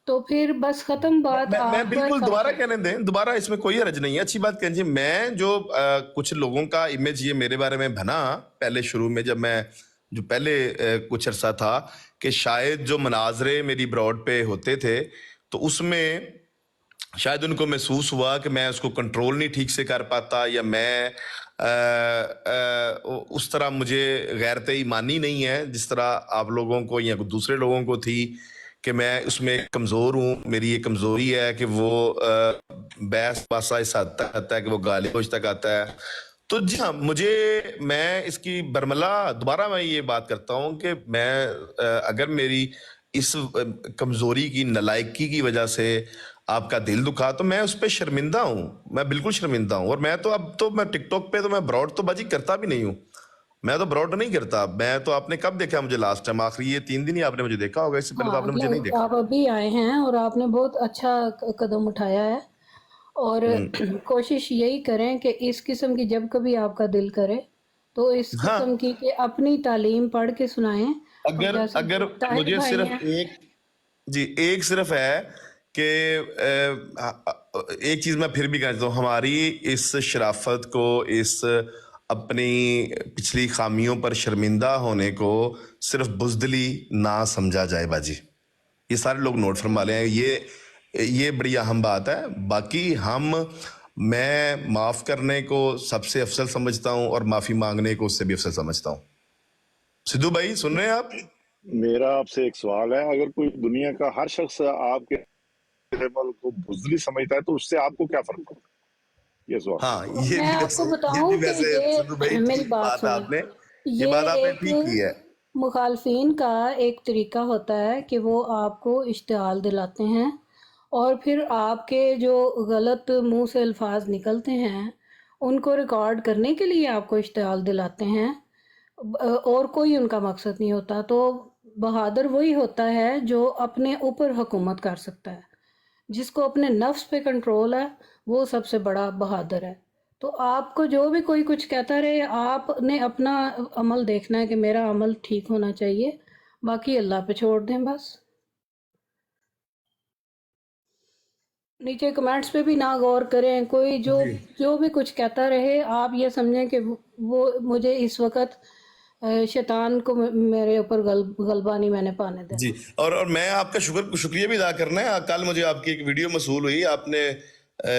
تو پھر بس ختم بات۔ میں بالکل دوبارہ کہنے دیں، دوبارہ اس میں کوئی حرج نہیں ہے، اچھی بات کہنجی۔ میں جو کچھ لوگوں کا امیج یہ میرے بارے میں بنا پہلے شروع میں، جب میں جو پہلے کچھ عرصہ تھا کہ شاید جو مناظرے میری براڈ پہ ہوتے تھے تو اس میں شاید ان کو محسوس ہوا کہ میں اس کو کنٹرول نہیں ٹھیک سے کر پاتا، یا میں اس طرح مجھے غیرت ایمانی نہیں ہے جس طرح آپ لوگوں کو یا دوسرے لوگوں کو تھی، کہ میں اس میں کمزور ہوں۔ میری یہ کمزوری ہے کہ وہ بحث باسا اس حد تک آتا ہے کہ وہ گالی گلوچ تک آتا ہے۔ تو جی ہاں، میں اس کی برملا دوبارہ میں یہ بات کرتا ہوں کہ میں اگر میری اس کمزوری کی نالائکی کی وجہ سے آپ کا دل دکھا تو میں اس پہ شرمندہ ہوں، میں بالکل شرمندہ ہوں۔ اور میں تو اب تو میں ٹک ٹاک پہ تو میں براڈ تو باجی کرتا بھی نہیں ہوں، میں تو براڈ نہیں کرتا۔ میں تو آپ نے کب دیکھا مجھے لاسٹ ٹائم؟ آخری یہ 3 دن ہی آپ نے مجھے دیکھا ہوگا، اس سے پہلے تو آپ نے مجھے نہیں دیکھا۔ آپ ابھی آئے ہیں اور آپ نے بہت اچھا قدم اٹھایا ہے، اور کوشش یہی کریں کہ اس قسم کی جب کبھی آپ کا دل کرے تو اس قسم کی کہ اپنی تعلیم پڑھ کے سنائیں، और अगर जैसे अगर ताहिर मुझे भाई सिर्फ हैं, एक जी एक सिर्फ है कि एक चीज मैं फिर भी कहता हूँ, हमारी इस शराफत को, इस अपनी पिछली खामियों पर शर्मिंदा होने को सिर्फ बुजदली ना समझा जाए बाजी। ये सारे लोग नोट फरमा ले हैं, ये बड़ी अहम बात है। बाकी मैं माफ करने को सबसे अफसल समझता हूँ और माफी मांगने को उससे भी अफसल समझता हूँ। सिद्धू भाई सुन रहे हैं आप? मेरा आपसे एक सवाल है, अगर कोई दुनिया का हर शख्स आपके लेवल को बुजदिली समझता है तो उससे आपको क्या फर्क पड़ता है? ये सवाल। हाँ, मैं आपको बताऊं कि सिद्धू भाई ये मेरी ठीक बात बात सुने, आपने, ये ये बात आपने एक ठीक की है। मुखालफिन का एक तरीका होता है कि वो आपको इश्तिहाल दिलाते हैं और फिर आपके जो गलत मुंह से अल्फाज निकलते हैं उनको रिकॉर्ड करने के लिए आपको इश्तिहाल दिलाते हैं, और कोई उनका मकसद नहीं होता। तो बहादुर वही होता है जो अपने ऊपर हुकूमत कर सकता है, जिसको अपने नफ्स पे कंट्रोल है, वो सबसे बड़ा बहादुर है। तो आपको जो भी कोई कुछ कहता रहे, आपने अपना अमल देखना है कि मेरा अमल ठीक होना चाहिए, बाकी अल्लाह पे छोड़ दें बस। नीचे कमेंट्स पे भी ना गौर करें, कोई जो भी कुछ कहता रहे, आप ये समझें कि वो मुझे इस वक्त शैतान को मेरे ऊपर गलबा नहीं मैंने पाने जी, देना। और मैं आपका शुक्रिया भी अदा करना है। कल मुझे आपकी एक वीडियो मसूल हुई, आपने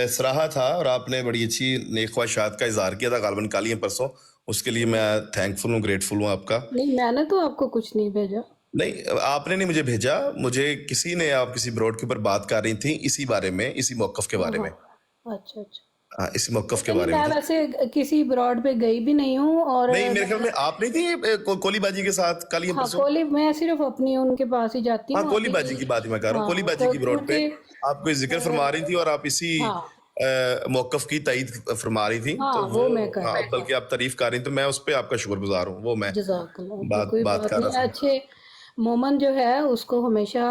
सराहा था और आपने बड़ी अच्छी नेक ख्वाहिशात का इजहार किया था, गालबन कल या परसों। उसके लिए मैं थैंकफुल हूँ, ग्रेटफुल हूँ आपका। नहीं, मैंने तो आपको कुछ नहीं भेजा। नहीं, आपने नहीं मुझे भेजा, मुझे किसी ने, आप किसी ब्रॉड के ऊपर बात कर रही थी इसी बारे में, इसी मौकफ के बारे हाँ, में। अच्छा अच्छा। हाँ, इसी मौकफ के नहीं, बारे में मैं था। वैसे किसी ब्रॉड पे गई भी नहीं हूँ, और नहीं, मेरे ख्याल में आप नहीं थी कोली बाजी के साथ कल या हाँ, परसों? कोहली मैं सिर्फ अपनी उनके पास ही जाती हाँ, हूँ कोली अभी। बाजी की बात ही मैं कर रहा हूँ। कोली हाँ, बाजी की ब्रॉड पे क्योंकि आप कोई जिक्र फरमा रही थी और आप इसी हाँ मौकफ की तायीद फरमा रही थी, हाँ, तो वो मैं कर हाँ, रही बल्कि आप तारीफ कर रही थी, तो मैं उस पे आपका शुक्रगुजार हूँ। वो मैं हूँ। जज़ाकल्लाह, तो बात कोई बात बात कर नहीं। रहा था। अच्छे मोमन जो है उसको हमेशा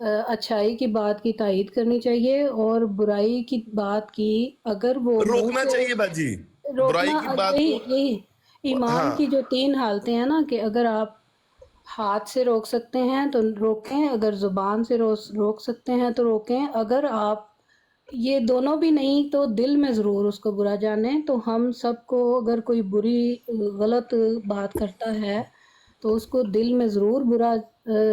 अच्छाई की बात की तायीद करनी चाहिए, और बुराई की बात की अगर वो मुंह रोकना से चाहिए बाजी, बुराई रोकना, की बात यही को। यही ईमान की हाँ, जो 3 हालतें हैं ना, कि अगर आप हाथ से रोक सकते हैं तो रोकें, अगर ज़ुबान से रोक सकते हैं तो रोकें, अगर आप ये दोनों भी नहीं तो दिल में ज़रूर उसको बुरा जानें। तो हम सबको अगर कोई बुरी गलत बात करता है तो उसको दिल में ज़रूर बुरा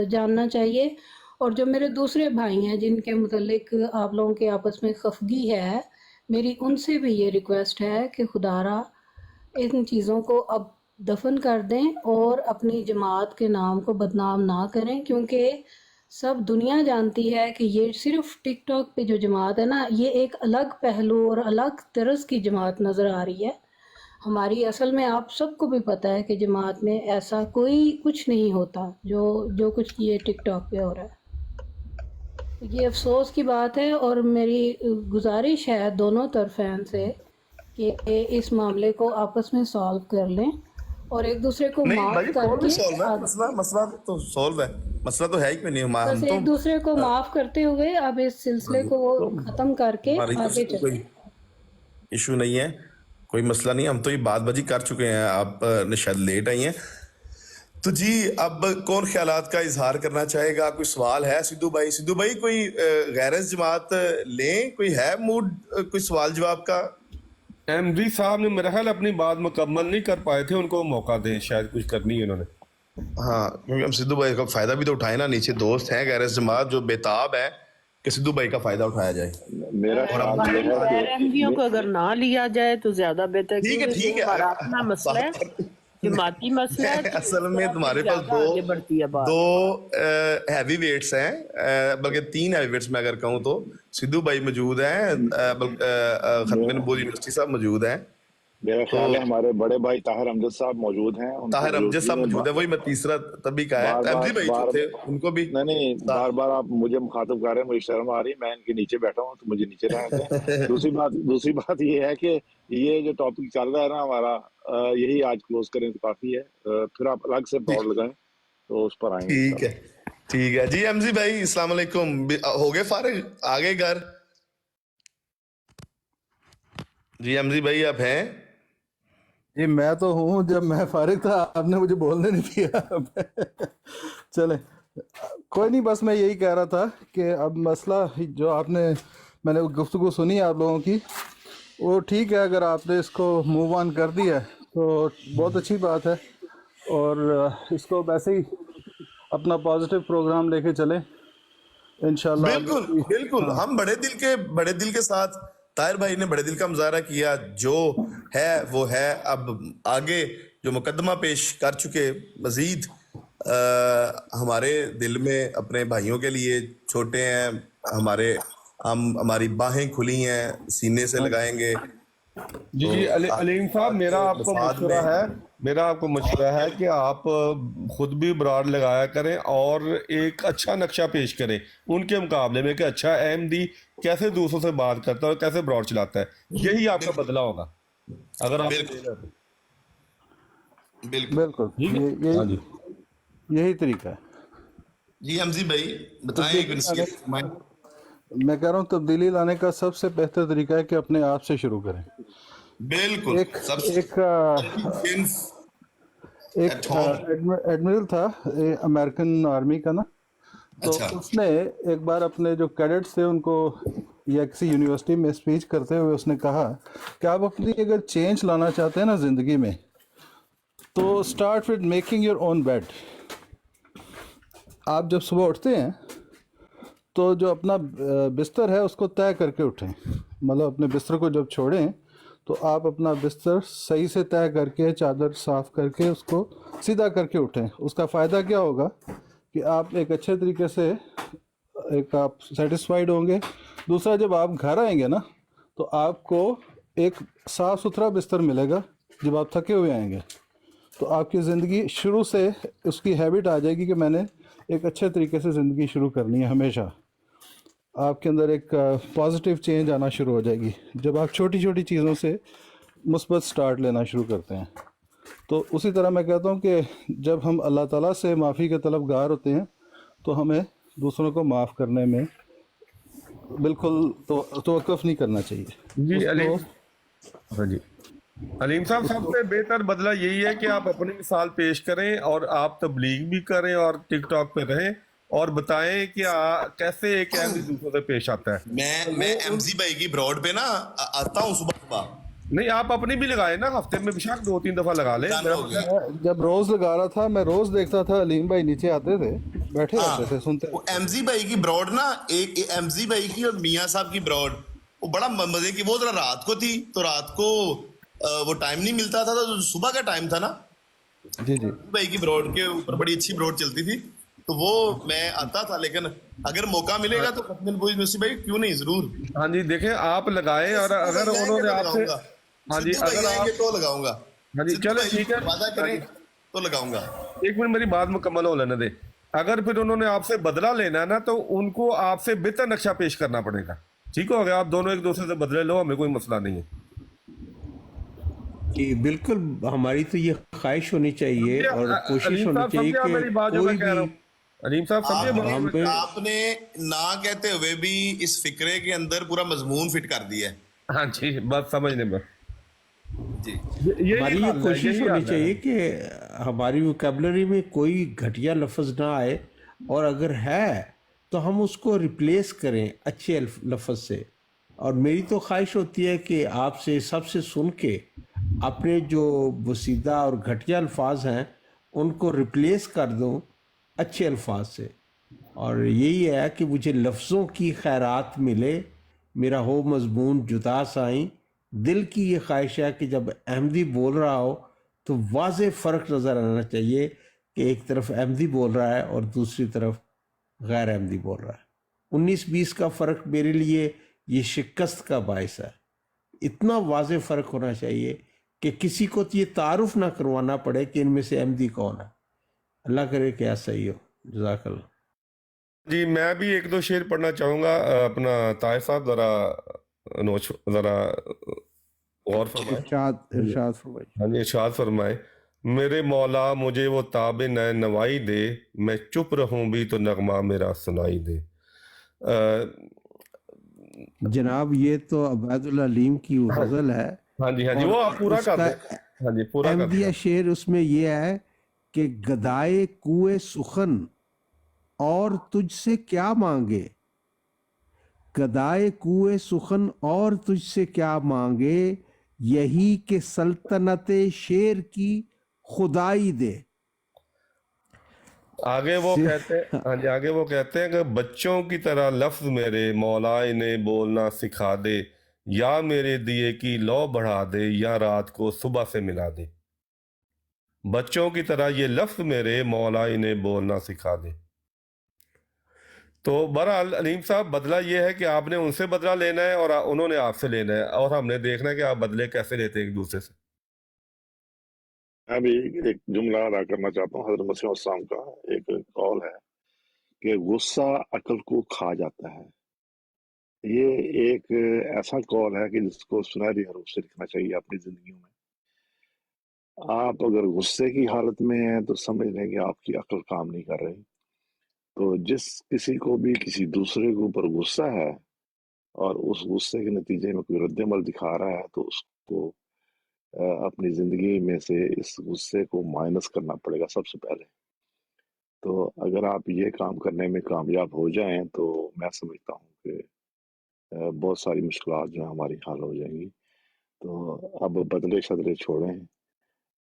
जानना चाहिए। और जो मेरे दूसरे भाई हैं जिनके मुतल्लिक आप लोगों के आपस में खफगी है, मेरी उनसे भी ये रिक्वेस्ट है कि खुदारा इन चीज़ों को अब दफन कर दें और अपनी जमात के नाम को बदनाम ना करें, क्योंकि सब दुनिया जानती है कि ये सिर्फ टिकटॉक पे जो जमात है ना, ये एक अलग पहलू और अलग तरस की जमात नज़र आ रही है। हमारी असल में आप सबको भी पता है कि जमात में ऐसा कोई कुछ नहीं होता जो जो कुछ ये टिकटॉक पे हो रहा है। ये अफसोस की बात है, और मेरी गुजारिश है दोनों तरफें से कि इस मामले को आपस में सॉल्व कर लें और एक दूसरे को नहीं माफ़ भाई, सॉल्व करके सॉल्व है मसला, मसला तो सॉल्व है, मसला तो है ही क्यों नहीं। हम बस तो एक दूसरे को माफ़ करते हुए अब इस सिलसिले को तो ख़त्म करके हमारी तरफ से आगे तो कोई चलें। इशू नहीं है, कोई मसला नहीं। हम तो ये बात बाजी कर चुके हैं, आप ने शायद लेट आई हैं। तो जी, अब कौन ख्यालात का इजहार करना चाहेगा? कोई सवाल है? सिद्धू भाई, सिद्धू भाई कोई गैरज जमात लें, कोई है मूड कोई सवाल जवाब का? एमडी साहब ने मेरा ख्याल अपनी बात मुकम्मल नहीं कर पाए थे, उनको मौका दें, शायद कुछ करनी है उन्होंने। हाँ, क्योंकि हम सिद्धू भाई का फायदा भी तो उठाए ना, नीचे दोस्त हैं गैरज जमात जो बेताब है कि सिद्धू भाई का फायदा उठाया जाए। मेरा और हम ख्याल ये है गैर कि अहमदियों को अगर ना लिया जाए तो ज्यादा बेहतर, ठीक है, क्योंकि ठीक ये है, हमारा अपना मसला है, जमाती मसला है, तो असल इस में तरह फिर तुम्हारे पास ज्यादा आगे बढ़ती है बात। दो हैवी वेट्स हैं, बल्कि 3 हैवी वेट्स मैं अगर कहूँ तो। सिद्धू भाई मौजूद हैं, खत्म नबूवत यूनिवर्सिटी साहब मौजूद हैं, मेरा तो ख्याल है हमारे बड़े भाई ताहिर अमजद साहब मौजूद हैं, उनकी ताहिर अमजद मौजूदगी साहब में मौजूद है, वही मैं तीसरा तभी कहा है। बार एमजी बार भाई बार जो थे उनको भी नहीं बार बार आप मुझे मुखातिब कर रहे हैं, मुझे शर्म आ रही है, मैं इनके नीचे बैठा हूँ तो मुझे नीचे रहने दें। दूसरी बात ये है कि ये जो टॉपिक चल रहा है ना हमारा, यही आज क्लोज करें तो काफी है, फिर आप अलग से ठीक दौड़ लगाएं तो उस पर आएंगे ठीक है, इंशाल्लाह। ठीक है जी। एमजी भाई अस्सलाम वालेकुम, हो गए फारिग, आ गए घर? जी एमजी भाई आप हैं? یہ میں تو ہوں، جب میں فارغ تھا آپ نے مجھے بولنے نہیں دیا چلیں کوئی نہیں، بس میں یہی کہہ رہا تھا کہ اب مسئلہ جو آپ نے، میں نے گفتگو سنی آپ لوگوں کی، وہ ٹھیک ہے، اگر آپ نے اس کو موو آن کر دیا تو بہت اچھی بات ہے، اور اس کو ویسے ہی اپنا پازیٹیو پروگرام لے کے چلیں انشاءاللہ آگے بالکل کی. بالکل، ہاں ہم بڑے دل کے ساتھ، طاہر بھائی نے بڑے دل کا مظاہرہ کیا، جو ہے وہ ہے. اب آگے جو مقدمہ پیش کر چکے، مزید ہمارے دل میں اپنے بھائیوں کے لیے چھوٹے ہیں، ہماری باہیں کھلی ہیں، سینے سے لگائیں گے. جی تو جی علیم صاحب، میرا آپ کو مفاد مشورہ میں ہے، کہ آپ خود بھی براڈ لگایا کریں اور ایک اچھا نقشہ پیش کریں ان کے مقابلے میں، کہ اچھا احمدی کیسے دوسروں سے بات کرتا ہے اور کیسے براڈ چلاتا ہے. یہی آپ کا بالکل بدلہ ہوگا اگر آپ بالکل بالکل. بالکل، ٹھیک ہے. ہاں جی. یہی طریقہ ہے جی حمزی بھائی بتائیں، ایک تبدیلی لانے. نصیحت فرمائیں. میں کہہ رہا ہوں تبدیلی لانے کا سب سے بہتر طریقہ ہے کہ اپنے آپ سے شروع کریں. بالکل، ایک سب سے ایک ایک ایٹ ہوم. ایڈمرل تھا امریکن آرمی کا نا، تو اچھا اس نے ایک بار اپنے جو کیڈٹس تھے ان کو، یا کسی یونیورسٹی میں اسپیچ کرتے ہوئے اس نے کہا کہ آپ اپنی اگر چینج لانا چاہتے ہیں نا زندگی میں، تو start with making your own bed. آپ جب صبح اٹھتے ہیں تو جو اپنا بستر ہے اس کو طے کر کے اٹھیں، مطلب اپنے بستر کو جب چھوڑیں تو آپ اپنا بستر صحیح سے طے کر کے، چادر صاف کر کے اس کو سیدھا کر کے اٹھیں. اس کا فائدہ کیا ہوگا کہ آپ ایک اچھے طریقے سے، ایک آپ سیٹسفائیڈ ہوں گے. دوسرا، جب آپ گھر آئیں گے نا تو آپ کو ایک صاف ستھرا بستر ملے گا. جب آپ تھکے ہوئے آئیں گے تو آپ کی زندگی شروع سے اس کی ہیبٹ آ جائے گی کہ میں نے ایک اچھے طریقے سے زندگی شروع کرنی ہے. ہمیشہ آپ کے اندر ایک پازیٹیو چینج آنا شروع ہو جائے گی جب آپ چھوٹی چھوٹی چیزوں سے مثبت سٹارٹ لینا شروع کرتے ہیں. تو اسی طرح میں کہتا ہوں کہ جب ہم اللہ تعالیٰ سے معافی کے طلبگار ہوتے ہیں تو ہمیں دوسروں کو معاف کرنے میں بالکل توقف نہیں کرنا چاہیے. جی اس علیم. کو ہاں جی علیم صاحب، سب سے بہتر بدلہ یہی ہے کہ آپ اپنی مثال پیش کریں اور آپ تبلیغ بھی کریں اور ٹک ٹاک پہ رہیں اور بتائیں کہ کیسے ایک احمدی دوسروں سے پیش آتا ہے. میں حمزی بھائی کی براڈ پہ نا آتا ہوں صبح صبح. نہیں، آپ اپنی بھی لگائیں نا، ہفتے میں بشک 2-3 دفعہ لگا لیں. ڈن ہو گیا. جب روز لگا رہا تھا میں روز دیکھتا تھا علیم بھائی نیچے آتے تھے، بیٹھے ہاں، رہتے تھے، سنتے وہ رہتے حمزی بھائی کی براڈ نا، ایک حمزی بھائی کی اور میاں صاحب کی براڈ، وہ بڑا مزے کی. وہ ذرا رات کو تھی تو رات کو وہ ٹائم نہیں ملتا تھا، تو صبح کا ٹائم تھا نا. تھے. جی جی بھائی کی براڈ کے اوپر بڑی اچھی براڈ چلتی تھی، تو وہ میں آتا تھا. لیکن اگر موقع ملے گا تو نصیب بھائی کیوں نہیں، ضرور. ہاں جی، دیکھیں آپ لگائیں، اور سدھو اگر بھائی آئیں انہوں گے نے تو آپ سے، لگاؤں گا. ہاں جی، سدھو بھائی اگر آئیں آپ، گے تو لگاؤں گا. ہاں جی سدھو چلیں بھائی ٹھیک ہے. وعدہ ہاں کریں جی، تو لگاؤں گا. ایک منٹ میری بات مکمل ہو لینے دیں. اگر پھر انہوں نے آپ سے بدلہ لینا ہے نا تو ان کو آپ سے بہتر نقشہ پیش کرنا پڑے گا. ٹھیک ہو گیا؟ آپ دونوں ایک دوسرے سے بدلے لو، ہمیں کوئی مسئلہ نہیں ہے. جی بالکل، ہماری تو یہ خواہش ہونی چاہیے اور کوشش علیم ہونی صاحب چاہیے سمجھے کہ میری بات جو میں کوئی کہہ بھی رہا ہوں؟ علیم صاحب سمجھے بات جو ہم میں پہ، کہہ رہا آپ نے نہ کہتے ہوئے بھی اس فکرے کے اندر پورا مضمون فٹ کر دیا ہے. ہوں؟ ہاں جی، بات سمجھنے میں جی یہی ہماری یہ حل ہے، کوشش یہی ہونی حل ہے. چاہیے کہ ہماری ووکیبلری میں کوئی گھٹیا لفظ نہ آئے، اور اگر ہے تو ہم اس کو ریپلیس کریں اچھے لفظ سے. اور میری تو خواہش ہوتی ہے کہ آپ سے سب سے سن کے اپنے جو بسیدہ اور گھٹیا الفاظ ہیں ان کو ریپلیس کر دوں اچھے الفاظ سے. اور یہی ہے کہ مجھے لفظوں کی خیرات ملے، میرا ہو مضمون جدا سائیں. دل کی یہ خواہش ہے کہ جب احمدی بول رہا ہو تو واضح فرق نظر آنا چاہیے کہ ایک طرف احمدی بول رہا ہے اور دوسری طرف غیر احمدی بول رہا ہے. 19-20 کا فرق میرے لیے یہ شکست کا باعث ہے. اتنا واضح فرق ہونا چاہیے کہ کسی کو یہ تعارف نہ کروانا پڑے کہ ان میں سے احمدی کون ہے. اللہ کرے کہ ایسا ہی ہو. جزاک اللہ. جی میں بھی ایک دو شعر پڑھنا چاہوں گا. اپنا طاہر صاحب ذرا غور فرمائیں. ارشاد فرمائیے. ہاں جی، ارشاد فرمائے. میرے مولا مجھے وہ تاب نئے نوائی دے، میں چپ رہوں بھی تو نغمہ میرا سنائی دے. جناب یہ تو عبید اللہ علیم کی وہ غزل ہے، ہاں جی اور وہ آپ پورا اس کر کا دیں. हाँ जी, पूरा कर अहमदिया दिया। शेर उसमें ये है कि गदाए कुए सुखन और तुझसे क्या मांगे, गदाए कुए सुखन और तुझसे क्या मांगे, यही कि सल्तनत शेर की खुदाई दे। आगे वो से- कहते हैं, हाँ जी, आगे वो कहते हैं कि बच्चों की तरह लफ्ज मेरे मौला इन्हें बोलना सिखा दे, या मेरे दिए की लौ बढ़ा दे, या रात को सुबह से मिला दे। बच्चों की तरह ये लफ्ज मेरे मौला इन्हें बोलना सिखा दे। तो बहरहाल अलीम साहब, बदला ये है कि आपने उनसे बदला लेना है और उन्होंने आपसे लेना है, और हमने देखना है कि आप बदले कैसे लेते हैं एक दूसरे से। मैं भी एक जुमला अदा करना चाहता हूँ। हजरत मसीह मौऊद का एक कौल है कि गुस्सा अक्ल को खा जाता है। ये एक ऐसा कौल है कि जिसको सुनहरी हरूफ से लिखना चाहिए अपनी जिंदगी में। आप अगर गुस्से की हालत में हैं तो समझ लें कि आपकी अक्ल काम नहीं कर रही। तो जिस किसी को भी किसी दूसरे के ऊपर गुस्सा है और उस गुस्से के नतीजे में कोई रद्दमल दिखा रहा है, तो उसको अपनी जिंदगी में से इस गुस्से को माइनस करना पड़ेगा सबसे पहले। तो अगर आप ये काम करने में कामयाब हो जाएं तो मैं समझता हूँ कि बहुत सारी मुश्किलात जो है हमारी हल हो जाएंगी। तो अब बदले शदले छोड़ें,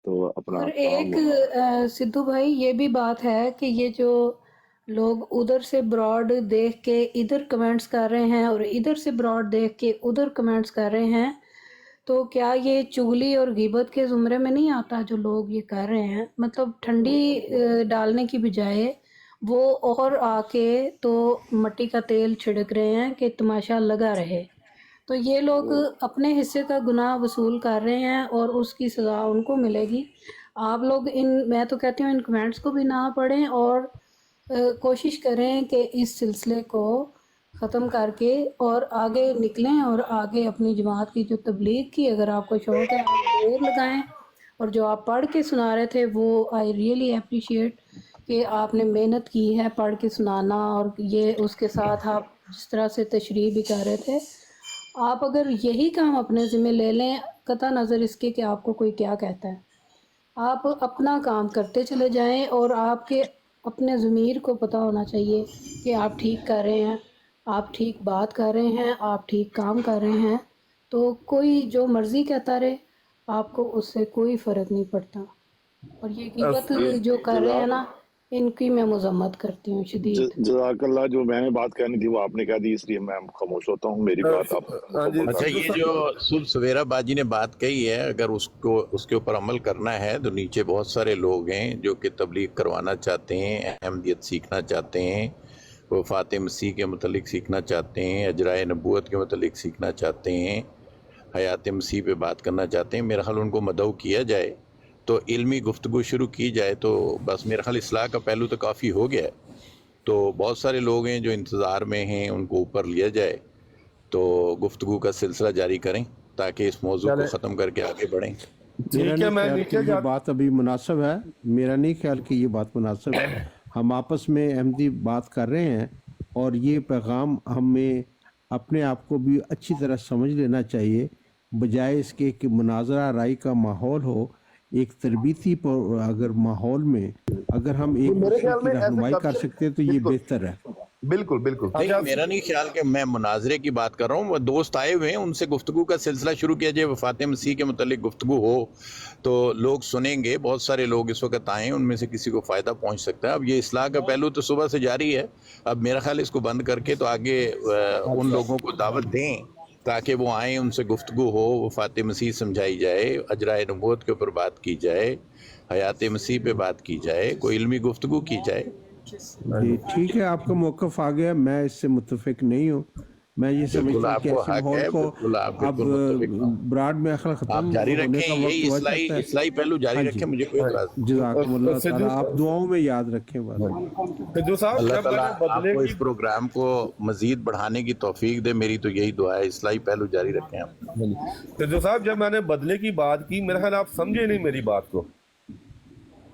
तो अपना और काम एक सिद्धू भाई ये भी बात है कि ये जो लोग उधर से ब्रॉड देख के इधर कमेंट्स कर रहे हैं और इधर से ब्रॉड देख के उधर कमेंट्स कर रहे हैं, तो क्या ये चुगली और गीबत के ज़ुमरे में नहीं आता जो लोग ये कर रहे हैं? मतलब ठंडी डालने की बजाय वो और आके तो मट्टी का तेल छिड़क रहे हैं कि तमाशा लगा रहे। तो ये लोग अपने हिस्से का गुनाह वसूल कर रहे हैं और उसकी सज़ा उनको मिलेगी। आप लोग मैं तो कहती हूँ इन कमेंट्स को भी ना पढ़ें और कोशिश करें कि इस सिलसिले को ख़त्म करके और आगे निकलें और आगे अपनी जमात की जो तबलीग की अगर आपको शौक़ है आप जोर लगाएं। और जो आप पढ़ के सुना रहे थे वो आई रियली अप्रिशिएट कि आपने मेहनत की है पढ़ के सुनाना, और ये उसके साथ आप जिस तरह से तशरीह भी कर रहे थे, आप अगर यही काम अपने ज़िम्मे ले लें, कतई नज़र इसके कि आपको कोई क्या कहता है, आप अपना काम करते चले जाएं और आपके अपने ज़मीर को पता होना चाहिए कि आप ठीक कर रहे हैं, आप ठीक बात कर रहे हैं, आप ठीक काम कर रहे हैं। तो कोई जो मर्ज़ी कहता रहे, आपको उससे कोई फ़र्क नहीं पड़ता। और ये ग़ीबत जो कर रहे हैं ना, इनकी मैं मज़म्मत करती हूँ शदीद। जज़ाकल्लाह। जो मैंने बात कहनी थी वो आपने कह दी, इसलिए मैं खामोश होता हूँ। मेरी बात आप हाँ जी, मुकम्मल अच्छा, कर ये दीजिए। जो सुबह सवेरा बाजी ने बात कही है, अगर उसको उसके ऊपर अमल करना है तो नीचे बहुत सारे लोग हैं जो कि तबलीग करवाना चाहते हैं, अहमदियत सीखना चाहते हैं, वफ़ात मसीह के मुतलिक सीखना चाहते हैं, अजराए नबूवत के मुतलिक सीखना चाहते हैं, हयात मसीह पे बात करना चाहते हैं। मेरा ख्याल उनको मदऊ किया जाए, तो इल्मी गुफ्तगू शुरू की जाए, तो बस मेरा ख्याल इस्लाह का पहलू तो काफ़ी हो गया है। तो बहुत सारे लोग हैं जो इंतज़ार में हैं, उनको ऊपर लिया जाए, तो गुफ्तगू का सिलसिला जारी करें ताकि इस मौजू को चले ख़त्म करके आगे बढ़ें। मेरा ठीक है, नहीं मैं ख्याल कि नीचे ये जा बात अभी मुनासिब है। मेरा नहीं ख्याल कि ये बात मुनासिब है। हम आपस में अहमदी बात कर रहे हैं और ये पैगाम हमें अपने आप को भी अच्छी तरह समझ लेना चाहिए, बजाय इसके कि मुनाजरा राय का माहौल हो। एक तरबीती पर अगर माहौल में अगर हम एक मेरे दूसरे ख्याल की में ऐसे रहनुमाई कर कब्जे सकते हैं तो ये बिल्कुल बेहतर है। बिल्कुल बिल्कुल नहीं, अच्छा। मेरा नहीं ख्याल कि मैं मुनाजरे की बात कर रहा हूँ। वो दोस्त आए हुए हैं, उनसे गुफ्तगू का सिलसिला शुरू किया जाए, वफ़ात मसीह के मुतल्लिक गुफ्तगू हो तो लोग सुनेंगे। बहुत सारे लोग इस वक्त आए हैं, उनमें से किसी को फ़ायदा पहुँच सकता है। अब ये इस्लाह का पहलू तो सुबह से जारी है। अब मेरा ख्याल इसको बंद करके तो आगे उन लोगों को दावत दें ताकि वो आएँ, उनसे गुफ्तगू हो, वफ़ात मसीह समझाई जाए, अजराए नबूवत के ऊपर बात की जाए, हयात मसीह पे बात की जाए, कोई इल्मी गुफ्तगू की जाए। जी ठीक है, आपका मौक़िफ़ आ गया, मैं इससे मुत्तफ़िक नहीं हूँ। मैं ये बिल्कुल समझता हूँ कि आपको ऐसे हक माहौल है, को बिल्कुल आप अब बिल्कुल मुत्तफिक हैं। ब्राड में अखल आप ख़त्म जारी होने रखें, का यही वक्त हुआ इस्लाही चाहता है। इस्लाही पहलू जारी हाँ जी, रखें, मुझे कोई इतराज़ नहीं। जज़ाकुमुल्लाह सिद्धू ताला, आप दुआओं में याद रखें बस। सिद्धू साहब, अल्लाह जब ताला मैंने बदले आपको की इस प्रोग्राम को मजीद बढ़ाने की तौफीक दे, मेरी तो यही दुआ है। इस्लाही पहलू जारी रखें आप। सिद्धू साहब, जब मैंने बदले की बात की, मेरा ख्याल आप समझे नहीं मेरी बात को।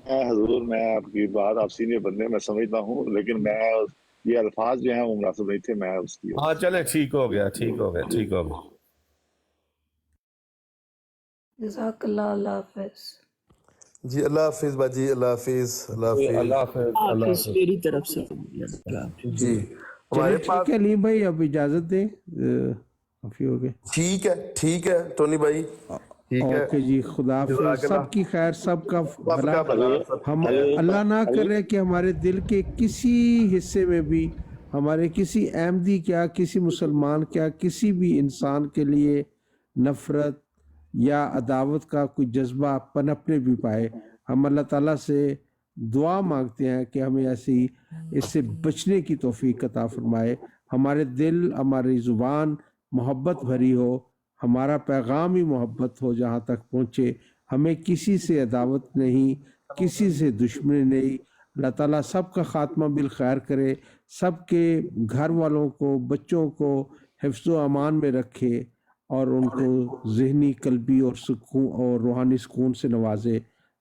हजूर, मैं आपकी बात, आप सीनियर बंदे, मैं समझता हूँ, लेकिन मैं ये अल्फाज जो हैं वो मुनासिब नहीं थे। मैं उसकी हाँ चले, ठीक हो गया, ठीक हो गया, ठीक हो गया। जज़ाकल्लाह, अल्लाह हाफ़िज़। जी अल्लाह हाफिज बाजी, अल्लाह हाफिज, अल्लाह हाफिज। अल्लाह हाफ़िज़, अल्लाह हाफिज हाफ़िज़। मेरी तरफ से हो गया। अल्लाह हाफिज। जी चलिए हमारे ठीक पास है अलीम भाई, अब इजाज़त दें, काफ़ी हो गए। ठीक है टोनी भाई, ठीक है। ओके जी, खुदा हाफिज़, जज़ाकल्लाह। सबकी खैर, सबका भला। सबका भला, सबकी हम खैर। अल्लाह ना करे कि हमारे दिल के किसी हिस्से में भी, हमारे किसी अहमदी क्या, किसी मुसलमान क्या, किसी भी इंसान के लिए नफ़रत या अदावत का कोई जज्बा पनपने भी पाए। हम अल्लाह ताला से दुआ मांगते हैं कि हमें ऐसी इससे बचने की तौफीक अता फरमाए। हमारे दिल, हमारी ज़ुबान मोहब्बत भरी हो, हमारा पैगाम ही मोहब्बत हो जहाँ तक पहुँचे। हमें किसी से अदावत नहीं, किसी से दुश्मनी नहीं। अल्लाह ताला सबका ख़ात्मा बिल खैर करे, सबके घर वालों को, बच्चों को हिफ्ज़ व अमान में रखे और उनको ज़हनी, कल्बी और सुकून और रूहानी सुकून से नवाजे।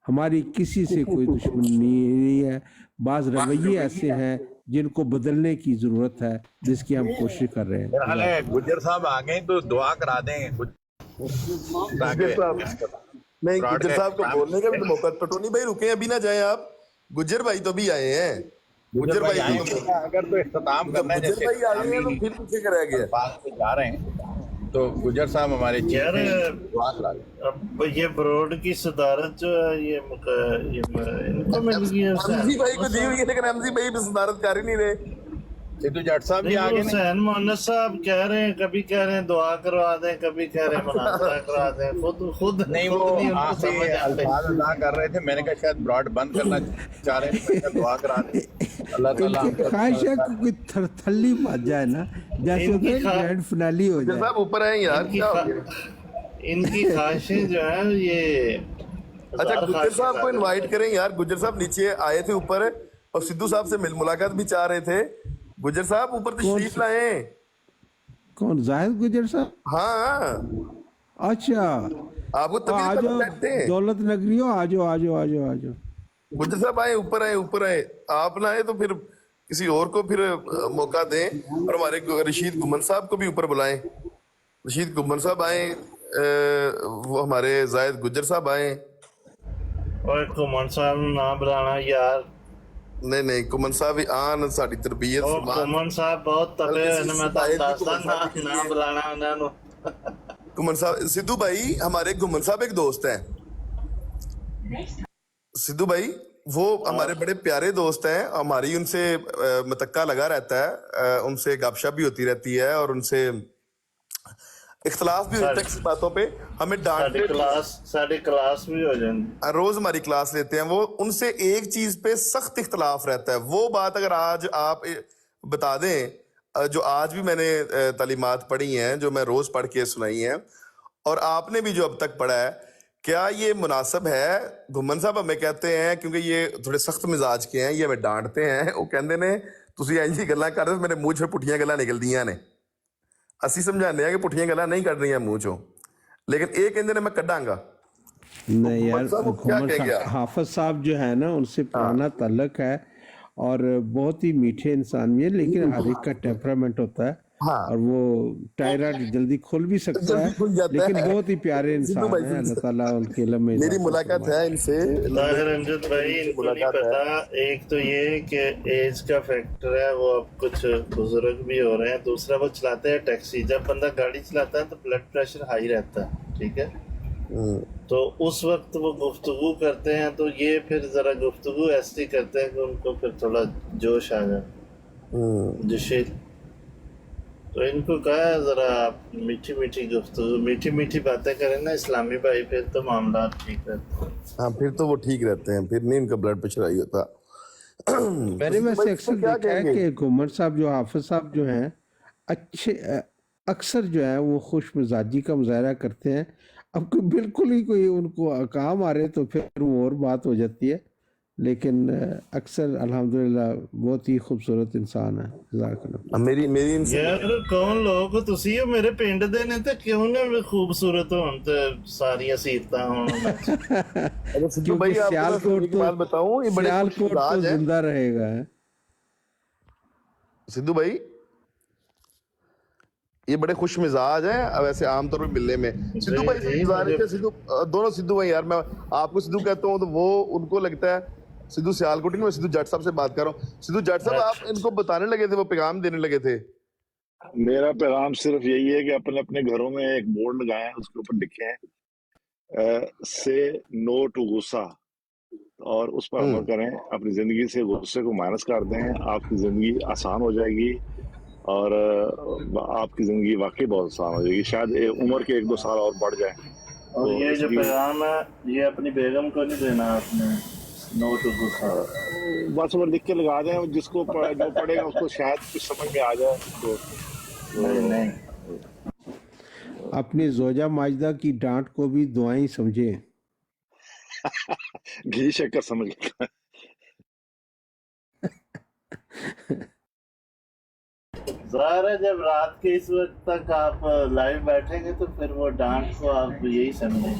हमारी किसी से कोई दुश्मनी नहीं है। बाज़ रवैये ऐसे हैं जिनको बदलने की ज़रूरत है, जिसकी हम कोशिश कर रहे हैं। मेरा हाल है जज़ाकल्लाह। गुज्जर साहब आ गए तो दुआ करा दें कुछ, ताकि गुज्जर साहब नहीं, फ्रॉड गुज्जर का साहब को इंतजाम बोलने का भी करें। तो मौका। तो टोनी भाई रुके, अभी ना जाए आप। गुज्जर भाई तो भी आए हैं। गुज्जर गुज्जर भाई भाई को आएंगे तो ना, अगर तो इख्तिताम जब करना है, गुज्जर जैसे भाई आ गए हैं तो इख्तितामी फिर पीछे कराया गया। अल्फाज पे जा रहे हैं, तो गुज्जर साहब हमारे चीफ यार हैं, दुआ करा दें। अब ये ब्रॉड की सदारत जो है ये इनको मिल गई है एमजी भाई को दी हुई है, लेकिन एमजी भाई भी सदारत कर ही नहीं रहे। सिद्धू जट साहब भी नहीं, आ वो गए ना। हुसैन मोहम्मद साहब कह रहे हैं, कभी कह रहे हैं दुआ करवा दें, कभी कह रहे हैं मुनाजरा करवा दें। खुद नहीं, वो खुद नहीं उनको आप समझ आते। अल्फाज अदा कर रहे थे, मैंने कहा शायद ब्रॉड बंद करना चाह रहे थे, मैंने कहा दुआ करा दें। अल्लाह ताला इनकी ख्वाहिश है कि कोई थल्ली मच जाए ना, जैसे इनकी होता है खा- ग्रैंड फिनाली हो गुज्जर जाए। साहब ऊपर आए यार, इनकी क्या हो खा- गया? इनकी ख्वाहिशें जो है ये अच्छा हजार गुज्जर ख्वाहिशें साहब को ज्यादा इनवाइट हैं। करें यार। गुज्जर साहब नीचे आए थे ऊपर, और सिद्धू साहब से मुलाकात भी चाह रहे थे। गुज्जर साहब ऊपर तशरीफ लाए। कौन, जाहिद गुजर साहब? हाँ, अच्छा, आपको तो तभी आ तक जाओ, बैठते हैं। दौलत नगरी हो, आ जाओ, आ जाओ, आ जाओ, आ जाओ। गुज्जर साहब आए, ऊपर आए, ऊपर आए। आप ना आए तो फिर किसी और को फिर मौका दें। और हमारे रशीद गुमन साहब को भी ऊपर बुलाएं। रशीद गुमन साहब आए, वो हमारे जायद गुज्जर साहब आए। और कुमन साहब ना बुलाना यार। नहीं नहीं, कुमन साहब भी आन साड़ी तरबियत और फरमान। कुमन साहब बहुत तपे बल्कि हुए ने, मैं सिपाही ਤੁਹਾਨੂੰ भी ਦੱਸਦਾ कुमन साहब के ना लिए- बुलाना उन्होंने। कुमन साहब, सिद्धू भाई हमारे गुमन साहब एक दोस्त हैं। सिद्धू भाई वो हमारे बड़े प्यारे दोस्त हैं। हमारी उनसे मतक्का लगा रहता है, उनसे गपशप भी होती रहती है, और उनसे इख्तलाफ भी होता है किसी बातों पे। हमें डांटते साड़ी क्लास भी हो जाएगी, रोज हमारी क्लास लेते हैं वो। उनसे एक चीज पे सख्त इख्तलाफ रहता है। वो बात अगर आज आप बता दें, जो आज भी मैंने तालीमात पढ़ी हैं, जो मैं रोज पढ़ के सुनाई हैं, और आपने भी जो अब तक पढ़ा है, क्या ये मुनासिब है? घुमन साहब हमें कहते हैं, क्योंकि ये थोड़े सख्त मिजाज के हैं, ये हमें डांटते हैं। वो कहते ने तुसी इंज ही गल्लां कर रहे हो, मेरे मुंह चों पुठियां गल्लां निकलदियां ने। ਅਸੀਂ ਸਮਝਾਉਂਦੇ ਆ ਕਿ ਪੁੱਠੀਆਂ ਗੱਲਾਂ ਨਹੀਂ ਕੱਢ ਰਹੀਆਂ ਮੂੰਹ ਚੋਂ, लेकिन ਇਹ ਕਹਿੰਦੇ ਨੇ मैं ਕੱਢਾਂਗਾ। नहीं यार, साहब वो क्या घुमर कह गया? हाफिज साहब जो है ना, उनसे पुराना ताल्लुक है और बहुत ही मीठे इंसान भी है, लेकिन हर एक का टेम्परामेंट होता है। हाँ। और वो टायरा जल्दी खुल भी सकता जल्दी है, खुल जाता लेकिन है। बहुत ही प्यारे सिद्धू इंसान भाई है। से- अल्लाह ताला उनके इल्म में मेरी इजाफा मुलाकात फरमाए। है इनसे। ताहिर अमजद भाई, इनको नहीं मुलाकात है। पता। एक तो ये कि एज का फैक्टर है, वो अब कुछ बुजुर्ग भी हो रहे हैं। दूसरा, वो चलाते हैं टैक्सी। जब बंदा गाड़ी चलाता है तो ब्लड प्रेशर हाई रहता है, ठीक है। तो उस वक्त वो गुफ्तगू करते हैं, तो ये फिर जरा गुफ्तगू ऐसी करते हैं कि उनको फिर थोड़ा जोश आ जाए, जोशील। तो इनको कहा है जरा आप मीठी मीठी गुफ्तगू, मीठी मीठी बातें करें ना इस्लामी भाई, फिर तो मामला ठीक रहता है। हाँ, फिर तो वो ठीक रहते हैं, फिर नहीं उनका ब्लड प्रेशर हाई होता। मैंने वैसे अक्सर क्या देखा है कहेंगे? कि घुमर साहब जो हाफिज साहब जो हैं, अच्छे अक्सर जो है वो खुश मिजाजी का मुजाहरा करते हैं। अब कोई बिल्कुल ही कोई उनको काम आ रहे तो फिर वो और बात हो जाती है, लेकिन अक्सर अल्हम्दुलिल्लाह बहुत ही खूबसूरत इंसान है। जज़ाकल्लाह। मेरी मेरी इनसे यार कौन लोग तुसी हो मेरे पिंड दे ने, ते क्यों ने खूबसूरत होन ते सारियां सीरतां होन। अगर सिद्धू भाई क्योंकि आपको सियालकोट एक बात बताऊं, ये बड़े सियालकोट तो खुशमिजाज हैं। जिंदा रहेगा है। सिद्धू भाई یہ بڑے خوش مزاج ہیں ویسے عام طور پہ ملنے میں. سدھو بھائی سے گزارش ہے, دونوں سدھو بھائی یار, میں آپ کو سدھو کہتا ہوں تو وہ ان کو لگتا ہے سدھو سیالکوٹی, میں سدھو جٹ صاحب سے بات کر رہا ہوں. سدھو جٹ صاحب آپ ان کو بتانے لگے تھے, وہ پیغام دینے لگے تھے. میرا پیغام صرف یہی ہے کہ اپنے اپنے گھروں میں ایک بورڈ لگائیں, اس کے اوپر لکھیں سے نو ٹو غصہ, اور اس پر عمل کریں. اپنی زندگی سے غصے کو مائنس کر دیں, آپ کی زندگی آسان ہو جائے گی, اور آپ کی زندگی واقعی بہت آسان ہو جائے گی. شاید عمر کے 1-2 سال اور بڑھ جائیں. اور یہ جو پیغام ہے یہ اپنی بیگم کو نہیں دینا آپ نے, نو ٹو غصہ, بس وہ لکھ کے لگا دیں, جس کو جو پڑھے گا اس کو شاید کچھ سمجھ میں آ جائے. تو نہیں اپنی زوجہ ماجدہ کی ڈانٹ کو بھی دعائیں سمجھیں. گھی شکر سمجھ لیں. ظاہر ہے جب رات کے اس وقت تک آپ لائیو بیٹھیں گے تو پھر وہ ڈانٹ کو آپ یہی سمجھیں.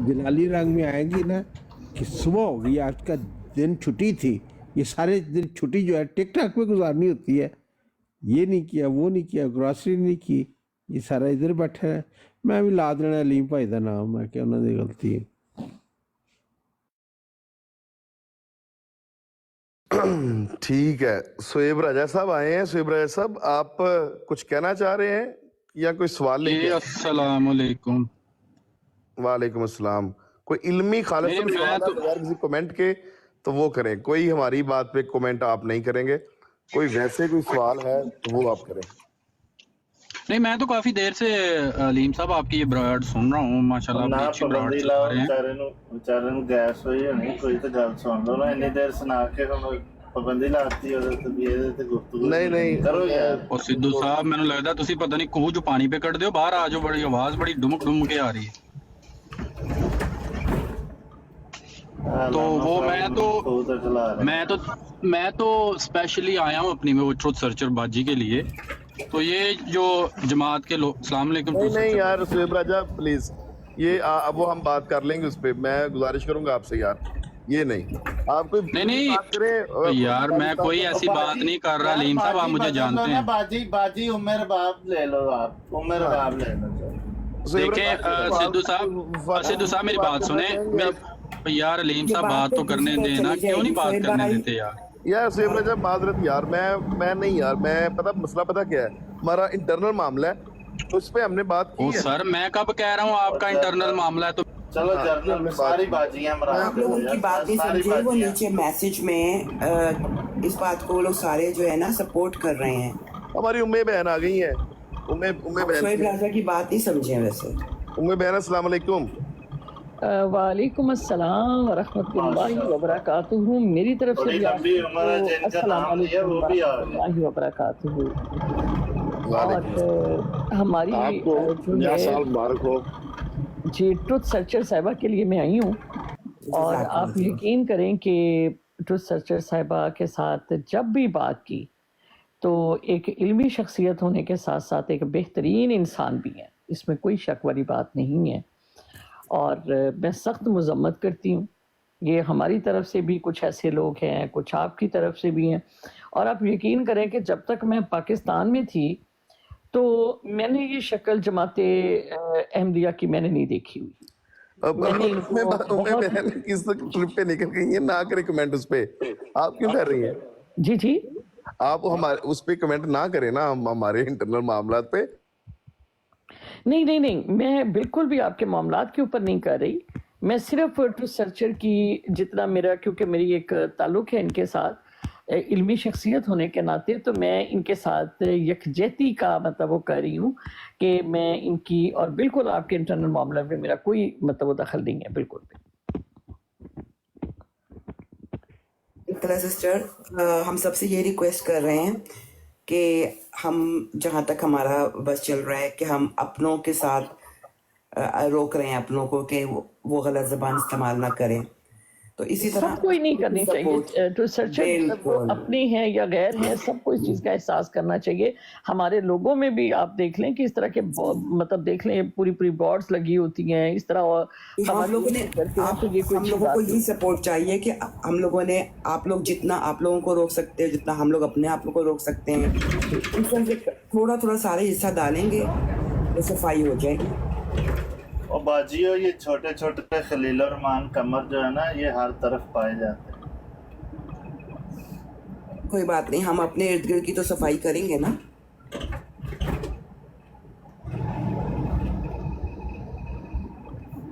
جلالی رنگ میں آئیں گی نا کہ صبح ہو گئی, آج کا دن چھٹی تھی, یہ سارے دن چھٹی جو ہے ٹک ٹاک پہ گزارنی ہوتی ہے. یہ نہیں کیا, وہ نہیں کیا, گراسری نہیں کی, یہ سارا ادھر بیٹھا ہے. میں بھی لا دینا علیم بھائی دا نام, میں کہ انہوں نے غلطی ہے. ٹھیک ہے, سہیب راجہ صاحب آئے ہیں. سہیب راجہ صاحب آپ کچھ کہنا چاہ رہے ہیں یا کوئی سوال لے کے؟ السلام علیکم. وعلیکم السلام. کوئی علمی خالص سوال ہے بغیر کسی کمنٹ کے تو وہ کریں, کوئی ہماری بات پہ کمنٹ آپ نہیں کریں گے. کوئی ویسے کوئی سوال ہے تو وہ آپ کریں. نہیں, میں تو کافی دیر سے علیم صاحب آپ کی یہ براڈ سن رہا ہوں, ماشاءاللہ نہ بڑی اچھی براڈ پابندی چلا لاؤ, رہے ہیں. بیچارے نو گیس ہوئی ہونی, کوئی تو گل سن لو نا. اتنی دیر سنا کے پابندی لاتی گفتگو نہیں کرو یار. اور سدھو صاحب مینوں لگدا تسی پتہ نہیں کوہ جو پانی پہ کٹ دیو, باہر آ جاؤ, بڑی آواز بڑی ڈمک ڈم کے آ رہی ہے. تو وہ میں تو اسپیشلی آیا ہوں اپنی میں وہ ٹروتھ سرچر باجی کے لیے. تو یہ جو جماعت کے لوگ, السلام علیکم. نہیں یار سہیب راجہ پلیز, یہ اب وہ ہم بات کر لیں گے اس پہ. میں گزارش کروں گا آپ سے یار, یہ نہیں آپ کوئی نہیں بات کریں یار, میں کوئی ایسی بات نہیں کر رہا علیم صاحب, آپ مجھے جانتے ہیں. باجی عمر باب لے لو, آپ عمر باب لے لو. دیکھیں سدھو صاحب میری بات سنیں یار. علیم صاحب بات تو کرنے دیں نا, کیوں نہیں بات کرنے دیتے یار. یار سہیب راجہ معذرت یار, میں نہیں یار, میں پتہ مسئلہ پتہ کیا ہے, ہمارا انٹرنل معاملہ ہے تو اس پہ ہم نے بات کی ہے. سر میں کب کہہ رہا ہوں آپ کا انٹرنل معاملہ ہے؟ تو چلو جنرل میں ساری باجیاں آپ لوگ ان کی بات نہیں سمجھے, وہ نیچے میسج میں اس بات کو وہ لوگ سارے جو ہے نا سپورٹ کر رہے ہیں. ہماری امے بہن آ گئی ہیں. امے بہن سہیب راجہ کی بات نہیں سمجھے ویسے. امے بہن السلام علیکم. وعلیکم السلام ورحمۃ اللہ وبرکاتہ. میری طرف سے بھی آپ کو السلام علیکم ورحمۃ اللہ وبرکاتہ. اور ہماری جی ٹروتھ سرچر صاحبہ کے لیے میں آئی ہوں, اور آپ یقین کریں کہ ٹروتھ سرچر صاحبہ کے ساتھ جب بھی بات کی تو ایک علمی شخصیت ہونے کے ساتھ ساتھ ایک بہترین انسان بھی ہیں, اس میں کوئی شک والی بات نہیں ہے. اور میں سخت مذمت کرتی ہوں, یہ ہماری طرف سے بھی کچھ ایسے لوگ ہیں, کچھ آپ کی طرف سے بھی ہیں. اور آپ یقین کریں کہ جب تک میں پاکستان میں تھی تو میں نے یہ شکل جماعت احمدیہ کی میں نے نہیں دیکھی ہوئی. کس ٹرپ پہ نکل گئی ہیں, نہ کریں کمنٹ اس پہ. آپ کیوں کر رہی ہیں؟ جی آپ ہمارے اس پہ کمنٹ نہ کریں نا, ہمارے انٹرنل معاملات پہ. نہیں, میں بالکل بھی آپ کے معاملات کے اوپر نہیں کر رہی. میں صرف ٹروتھ سرچر کی جتنا میرا, کیونکہ میری ایک تعلق ہے ان کے ساتھ علمی شخصیت ہونے کے ناطے, تو میں ان کے ساتھ یکجہتی کا مطلب وہ کر رہی ہوں کہ میں ان کی, اور بالکل آپ کے انٹرنل معاملہ میں میرا کوئی مطلب دخل نہیں ہے بالکل بھی. سسٹر, ہم سب سے یہ ریکویسٹ کر رہے ہیں کہ ہم جہاں تک ہمارا بس چل رہا ہے کہ ہم اپنوں کے ساتھ روک رہے ہیں اپنوں کو کہ وہ غلط زبان استعمال نہ کریں. तो इसी तरह सबको ही नहीं करनी चाहिए। टू सर्चर वो अपनी है या गैर है, सबको इस चीज़ का एहसास करना चाहिए। हमारे लोगों में भी आप देख लें कि इस तरह के मतलब देख लें पूरी पूरी बॉर्ड्स लगी होती हैं इस तरह, और हम लोगों ने हम लोगों को यही सपोर्ट चाहिए कि हम लोगों ने आप लोग जितना आप लोगों को रोक सकते हैं, जितना हम लोग अपने आप को रोक सकते हैं, इसमें से थोड़ा थोड़ा सारे हिस्सा डालेंगे तो सफाई हो जाएगी। और बाजियो ये छोटे छोटे खलील और मान कमर जो है ना, ये हर तरफ पाए जाते हैं। कोई बात नहीं, हम अपने इर्द गिर्द की तो सफाई करेंगे ना।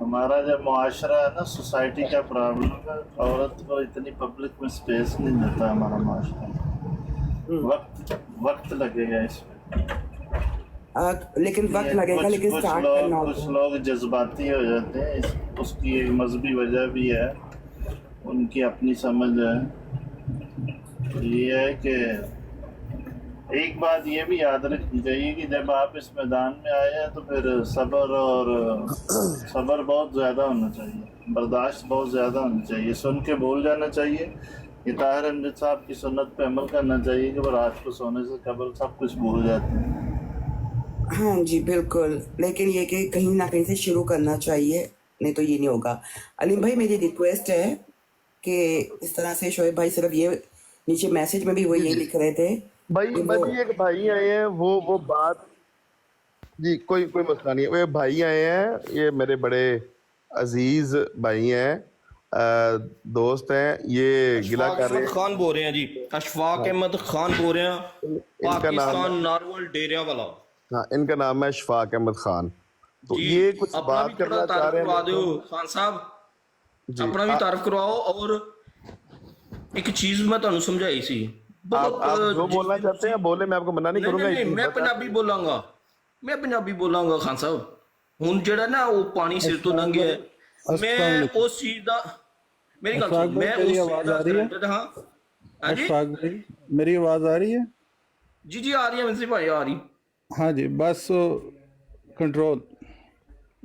हमारा जब मुआशरा है ना, सोसाइटी का प्रॉब्लम है, औरत को इतनी पब्लिक में स्पेस नहीं देता हमारा मुआशरा। वक्त लगेगा इसमें, लेकिन वक्त लगेगा, लेकिन स्टार्ट करना होगा। कुछ लोग जज्बाती हो जाते हैं, उसकी एक मजहबी वजह भी है, उनकी अपनी समझ है। ये है कि एक बात ये भी याद रखनी चाहिए कि जब आप इस मैदान में आए हैं तो फिर सब्र बहुत ज़्यादा होना चाहिए, बर्दाश्त बहुत ज़्यादा होनी चाहिए। सुन के भूल जाना चाहिए, ये ताहिर अमजद साहब की सुन्नत पे अमल करना चाहिए कि वो रात को सोने से कबल सब कुछ भूल जाते हैं। हाँ जी बिल्कुल, लेकिन ये कि कहीं ना कहीं से शुरू करना चाहिए, नहीं तो ये नहीं होगा। अलीम भाई मेरी रिक्वेस्ट है कि इस तरह से शोएब भाई सिर्फ ये नीचे मैसेज में भी वो ये लिख रहे थे भाई एक भाई आए हैं, वो बात जी कोई मसला नहीं है। वो भाई आए हैं, ये मेरे बड़े अजीज भाई हैं, दोस्त हैं, ये गिला कर रहे हैं। खान बोल रहे हैं जी, अशफाक अहमद खान बोल रहे हैं, पाकिस्तान नारवल डेरिया वाला। हाँ, इनका नाम है अशफाक अहमद खान। तो ये कुछ बात करना चाह रहे हैं। खान साहब अपना भी तारीफ करवाओ, और एक चीज मैं ਤੁਹਾਨੂੰ ਸਮਝਾਈ ਸੀ। आप जो बोलना चाहते हैं बोले, मैं आपको मना नहीं करूंगा। मैं ਪੰਜਾਬੀ ਬੋਲਾਂਗਾ ਖਾਨ ਸਾਹਿਬ। ਹੁਣ ਜਿਹੜਾ ਨਾ ਉਹ ਪਾਣੀ ਸਿਰ ਤੋਂ ਲੰਘਿਆ, ਮੈਂ ਉਸ ਚੀਜ਼ ਦਾ, ਮੇਰੀ ਗੱਲ ਸੁਣ, ਮੈਂ ਉਸ आवाज आ रही है? हाँ अशफाक भाई मेरी आवाज आ रही है? जी जी आ रही है मुझसे भाई, आ रही। हाँ जी, बस कंट्रोल।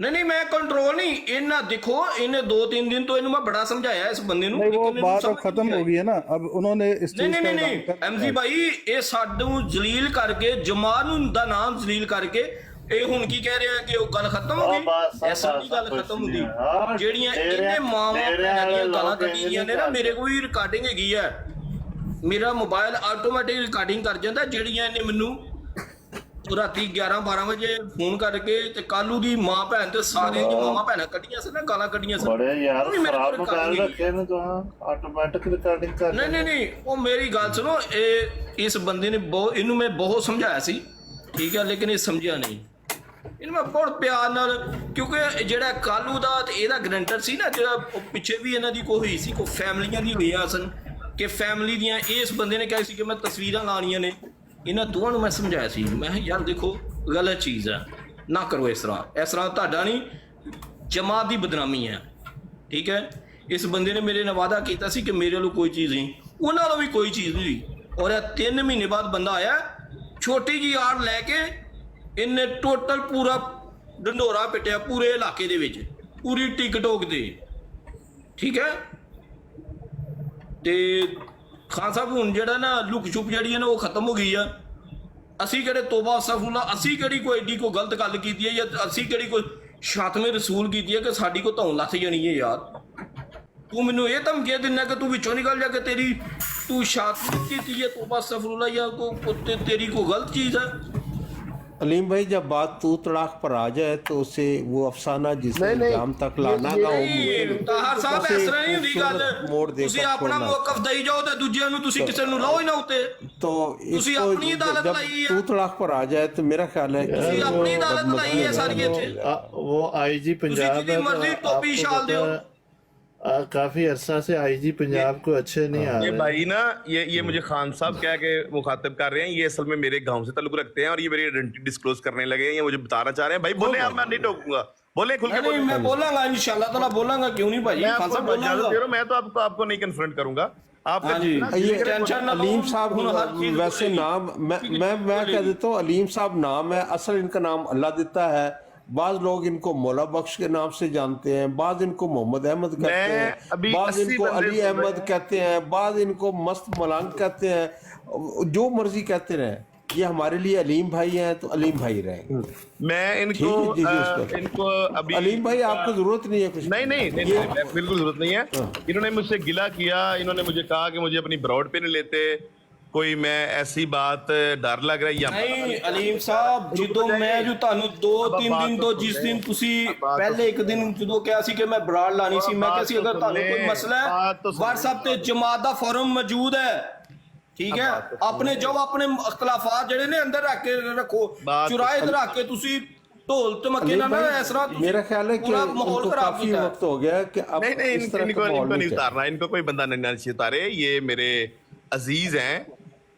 नहीं मैं कंट्रोल नहीं, इन्हें देखो, इन्हें 2-3 दिन तो इन्हें मैं बड़ा समझाया इस बंदे ਨੂੰ। नहीं वो बात अब खत्म हो गई है ना, अब उन्होंने इस चीज का नहीं एमसी भाई, ਇਹ ਸਾਨੂੰ ਜਲੀਲ ਕਰਕੇ, ਜਮਾਨ ਦਾ ਨਾਮ ਜਲੀਲ ਕਰਕੇ, ਇਹ ਹੁਣ ਕੀ ਕਹਿ ਰਿਹਾ ਕਿ ਉਹ ਗੱਲ ਖਤਮ ਹੋ ਗਈ? ਐਸਾ ਨਹੀਂ ਗੱਲ ਖਤਮ ਹੁੰਦੀ। ਜਿਹੜੀਆਂ ਇਹਨੇ ਮਾਵਾਂ ਦੀਆਂ ਗਾਲਾਂ ਕੱਢੀਆਂ ਨੇ ਨਾ, ਮੇਰੇ ਕੋਲ ਵੀ ਰਿਕਾਰਡਿੰਗ ਹੈਗੀ ਹੈ, ਮੇਰਾ ਮੋਬਾਈਲ ਆਟੋਮੈਟਿਕ ਰਿਕਾਰਡਿੰਗ ਕਰ ਜਾਂਦਾ, ਜਿਹੜੀਆਂ ਇਹਨੇ ਮੈਨੂੰ ਰਾਤੀ 11-12 ਵਜੇ ਫੋਨ ਕਰਕੇ ਤੇ ਕਾਲੂ ਦੀ ਮਾਂ ਭੈਣ ਤੇ ਸਾਰੇ ਦੀ ਮਾਵਾਂ ਭੈਣਾਂ ਕੱਢੀਆਂ ਸੀ ਨਾ, ਗਾਲਾਂ ਕੱਢੀਆਂ ਸੀ। ਬੜੇ ਯਾਰ ਖਰਾਬ ਮੋਬਾਈਲ ਰੱਖੇ ਨੇ ਤਾਂ ਆਟੋਮੈਟਿਕ ਰਿਕਾਰਡਿੰਗ ਕਰ। ਨਹੀਂ ਉਹ ਮੇਰੀ ਗੱਲ ਸੁਣੋ, ਇਸ ਬੰਦੇ ਨੇ ਬਹੁਤ, ਇਹਨੂੰ ਮੈਂ ਬਹੁਤ ਸਮਝਾਇਆ ਸੀ, ਠੀਕ ਹੈ, ਲੇਕਿਨ ਇਹ ਸਮਝਿਆ ਨਹੀਂ। ਇਹਨੂੰ ਮੈਂ ਬਹੁਤ ਪਿਆਰ ਨਾਲ, ਕਿਉਂਕਿ ਜਿਹੜਾ ਕਾਲੂ ਦਾ ਤੇ ਇਹਦਾ ਗਰੰਟਰ ਸੀ ਨਾ, ਜਿਹੜਾ ਪਿੱਛੇ ਵੀ ਇਹਨਾਂ ਦੀ ਕੋਈ ਹੋਈ ਸੀ, ਕੋਈ ਫੈਮਲੀਆਂ ਦੀ ਹੋਈਆਂ ਸਨ, ਕਿ ਫੈਮਲੀ ਦੀਆਂ ਇਸ ਬੰਦੇ ਨੇ ਕਿਹਾ ਸੀ ਕਿ ਮੈਂ ਤਸਵੀਰਾਂ ਲਾਉਣੀਆਂ ਨੇ। ਇਹਨਾਂ ਦੋਵਾਂ ਨੂੰ ਮੈਂ ਸਮਝਾਇਆ ਸੀ, ਮੈਂ ਕਿਹਾ ਯਾਰ ਦੇਖੋ ਗਲਤ ਚੀਜ਼ ਹੈ, ਨਾ ਕਰੋ ਇਸ ਤਰ੍ਹਾਂ ਤੁਹਾਡਾ ਨਹੀਂ, ਜਮਾਤ ਦੀ ਬਦਨਾਮੀ ਹੈ, ਠੀਕ ਹੈ। ਇਸ ਬੰਦੇ ਨੇ ਮੇਰੇ ਨਾਲ ਵਾਅਦਾ ਕੀਤਾ ਸੀ ਕਿ ਮੇਰੇ ਵੱਲੋਂ ਕੋਈ ਚੀਜ਼ ਨਹੀਂ, ਉਹਨਾਂ ਵੱਲੋਂ ਵੀ ਕੋਈ ਚੀਜ਼ ਨਹੀਂ ਹੋਈ। ਔਰ ਇਹ 3 ਮਹੀਨੇ ਬਾਅਦ ਬੰਦਾ ਆਇਆ, ਛੋਟੀ ਜਿਹੀ ਆੜ ਲੈ ਕੇ ਇਹਨੇ ਟੋਟਲ ਪੂਰਾ ਢੰਡੋਰਾ ਪਿੱਟਿਆ ਪੂਰੇ ਇਲਾਕੇ ਦੇ ਵਿੱਚ, ਪੂਰੀ ਟਿਕਟੋਕ ਤੇ, ਠੀਕ ਹੈ। ਤੇ ਖਾਨ ਸਾਹਿਬ ਹੁਣ ਜਿਹੜਾ ਨਾ ਲੁਕ ਛੁਪ ਜਿਹੜੀ ਹੈ ਨਾ ਉਹ ਖਤਮ ਹੋ ਗਈ ਆ। ਅਸੀਂ ਕਿਹੜੇ ਤੋਬਾ ਅਸਤਗਫੁਰullah, ਅਸੀਂ ਕਿਹੜੀ ਕੋਈ ਐਡੀ ਕੋਈ ਗਲਤ ਗੱਲ ਕੀਤੀ ਹੈ, ਜਾਂ ਅਸੀਂ ਕਿਹੜੀ ਕੋਈ ਸ਼ਾਤਮੇ ਰਸੂਲ ਕੀਤੀ ਹੈ ਕਿ ਸਾਡੀ ਕੋ ਧੌਣ ਲੱਥ ਜਾਣੀ ਹੈ। ਯਾਰ ਤੂੰ ਮੈਨੂੰ ਇਹ ਧਮਕੀਆਂ ਦਿੰਦਾ ਕਿ ਤੂੰ ਵਿੱਚੋਂ ਨਿਕਲ ਜਾ, ਕਿ ਤੂੰ ਸ਼ਾਤਮੇ ਕੀਤੀ ਹੈ, ਤੋਬਾ ਅਸਤਗਫੁਰullah, या तेरी कोई गलत चीज़ है। अलीम भाई जब बात तू तड़ाक पर आ जाए तो उसे वो अफसाना जिसे इल्जाम तक लाना का ਤਾਹਰ ਸਾਹਿਬ ਇਸ ਤਰ੍ਹਾਂ ਨਹੀਂ ਹੁੰਦੀ ਗੱਲ, ਤੁਸੀਂ ਆਪਣਾ ਮੌਕਫ ਦੇਈ ਜਾਓ ਤੇ ਦੂਜਿਆਂ ਨੂੰ ਤੁਸੀਂ ਕਿਸੇ ਨੂੰ ਲਾਓ ਹੀ ਨਾ ਉੱਤੇ। तो ਤੁਸੀਂ ਆਪਣੀ ਅਦਾਲਤ ਲਾਈ ਹੈ, तू तड़ाक पर आ जाए तो मेरा ख्याल है ਤੁਸੀਂ ਆਪਣੀ ਅਦਾਲਤ ਲਾਈ ਹੈ ਸਾਰੀ ਇੱਥੇ। वो आईजी पंजाब जितनी मर्जी टोपी शाल दो। काफी अरसा से आईजी पंजाब को अच्छे नहीं आ रहे। ये भाई ना ये मुझे खान साहब क्या के मुखातिब कर रहे हैं, ये असल में मेरे गांव से ताल्लुक रखते हैं और ये मेरी आइडेंटिटी डिस्क्लोज करने लगे हैं, ये मुझे बताना चाह रहे हैं। भाई बोले, मैं नहीं टोकूंगा, बोले खुल के बोले। मैं बोलूंगा इंशाल्लाह ताला, बोलूंगा क्यों नहीं भाई, खान साहब बोलूंगा। मैं तो आपको नहीं कन्फ्रंट करूंगा। आप ये अलीम साहब वैसे नाम मैं कह देता हूँ, अलीम साहब नाम है, असल इनका नाम अल्लाह देता है। बाज लोग इनको मौला बख्श के नाम से जानते हैं, बाज इनको मोहम्मद अहमद कहते मैं हैं, अभी बाज 80 इनको बंदे अली सुन रहे अहमद हैं। कहते हैं, बाज इनको मस्त मलंग कहते हैं, जो मर्जी कहते रहे। ये हमारे लिए अलीम भाई हैं तो अलीम भाई रहेंगे। मैं इनको ठीक है, जी, जी, उसको। इनको अभी अलीम भाई आपको जरूरत नहीं है कुछ। नहीं नहीं नहीं, नहीं, नहीं बिल्कुल जरूरत नहीं है। इन्होंने मुझसे गिला किया, इन्होंने मुझे कहा कि मुझे अपनी ब्रॉड पे नहीं लेते, कोई मैं ऐसी बात डर लग रहा है या ਨਹੀਂ ਅਲੀਮ ਸਾਹਿਬ ਜਦੋਂ ਮੈਂ ਜੋ ਤੁਹਾਨੂੰ 2-3 ਦਿਨ ਤੋਂ ਜਿਸ ਦਿਨ ਤੁਸੀਂ ਪਹਿਲੇ ਇੱਕ ਦਿਨ ਜਦੋਂ ਕਿਹਾ ਸੀ ਕਿ ਮੈਂ ਬਰਾੜ ਲਾਣੀ ਸੀ, ਮੈਂ ਕਿਹਾ ਸੀ ਅਗਰ ਤੁਹਾਨੂੰ ਕੋਈ ਮਸਲਾ ਹੈ WhatsApp ਤੇ ਜਮਾਤ ਦਾ ਫੋਰਮ ਮੌਜੂਦ ਹੈ, ਠੀਕ ਹੈ, ਆਪਣੇ ਜੋ ਆਪਣੇ ਇਖਤਲਾਫਾਤ ਜਿਹੜੇ ਨੇ ਅੰਦਰ ਰੱਖ ਕੇ ਰੱਖੋ, ਚੁਰਾਏ ਤੇ ਰੱਖ ਕੇ ਤੁਸੀਂ ਢੋਲ ਧਮਕੇ ਨਾਲ ਨਾ ਇਸ ਤਰ੍ਹਾਂ मेरा ख्याल है कि पूरा माहौल उनको खराब काफी किया है। वक्त हो गया कि अब नहीं नहीं इस तरह इनको का माहौल इनको नहीं नहीं चाहिए। उतारना, इनको कोई बंदा नहीं उतारे। ये मेरे अजीज हैं,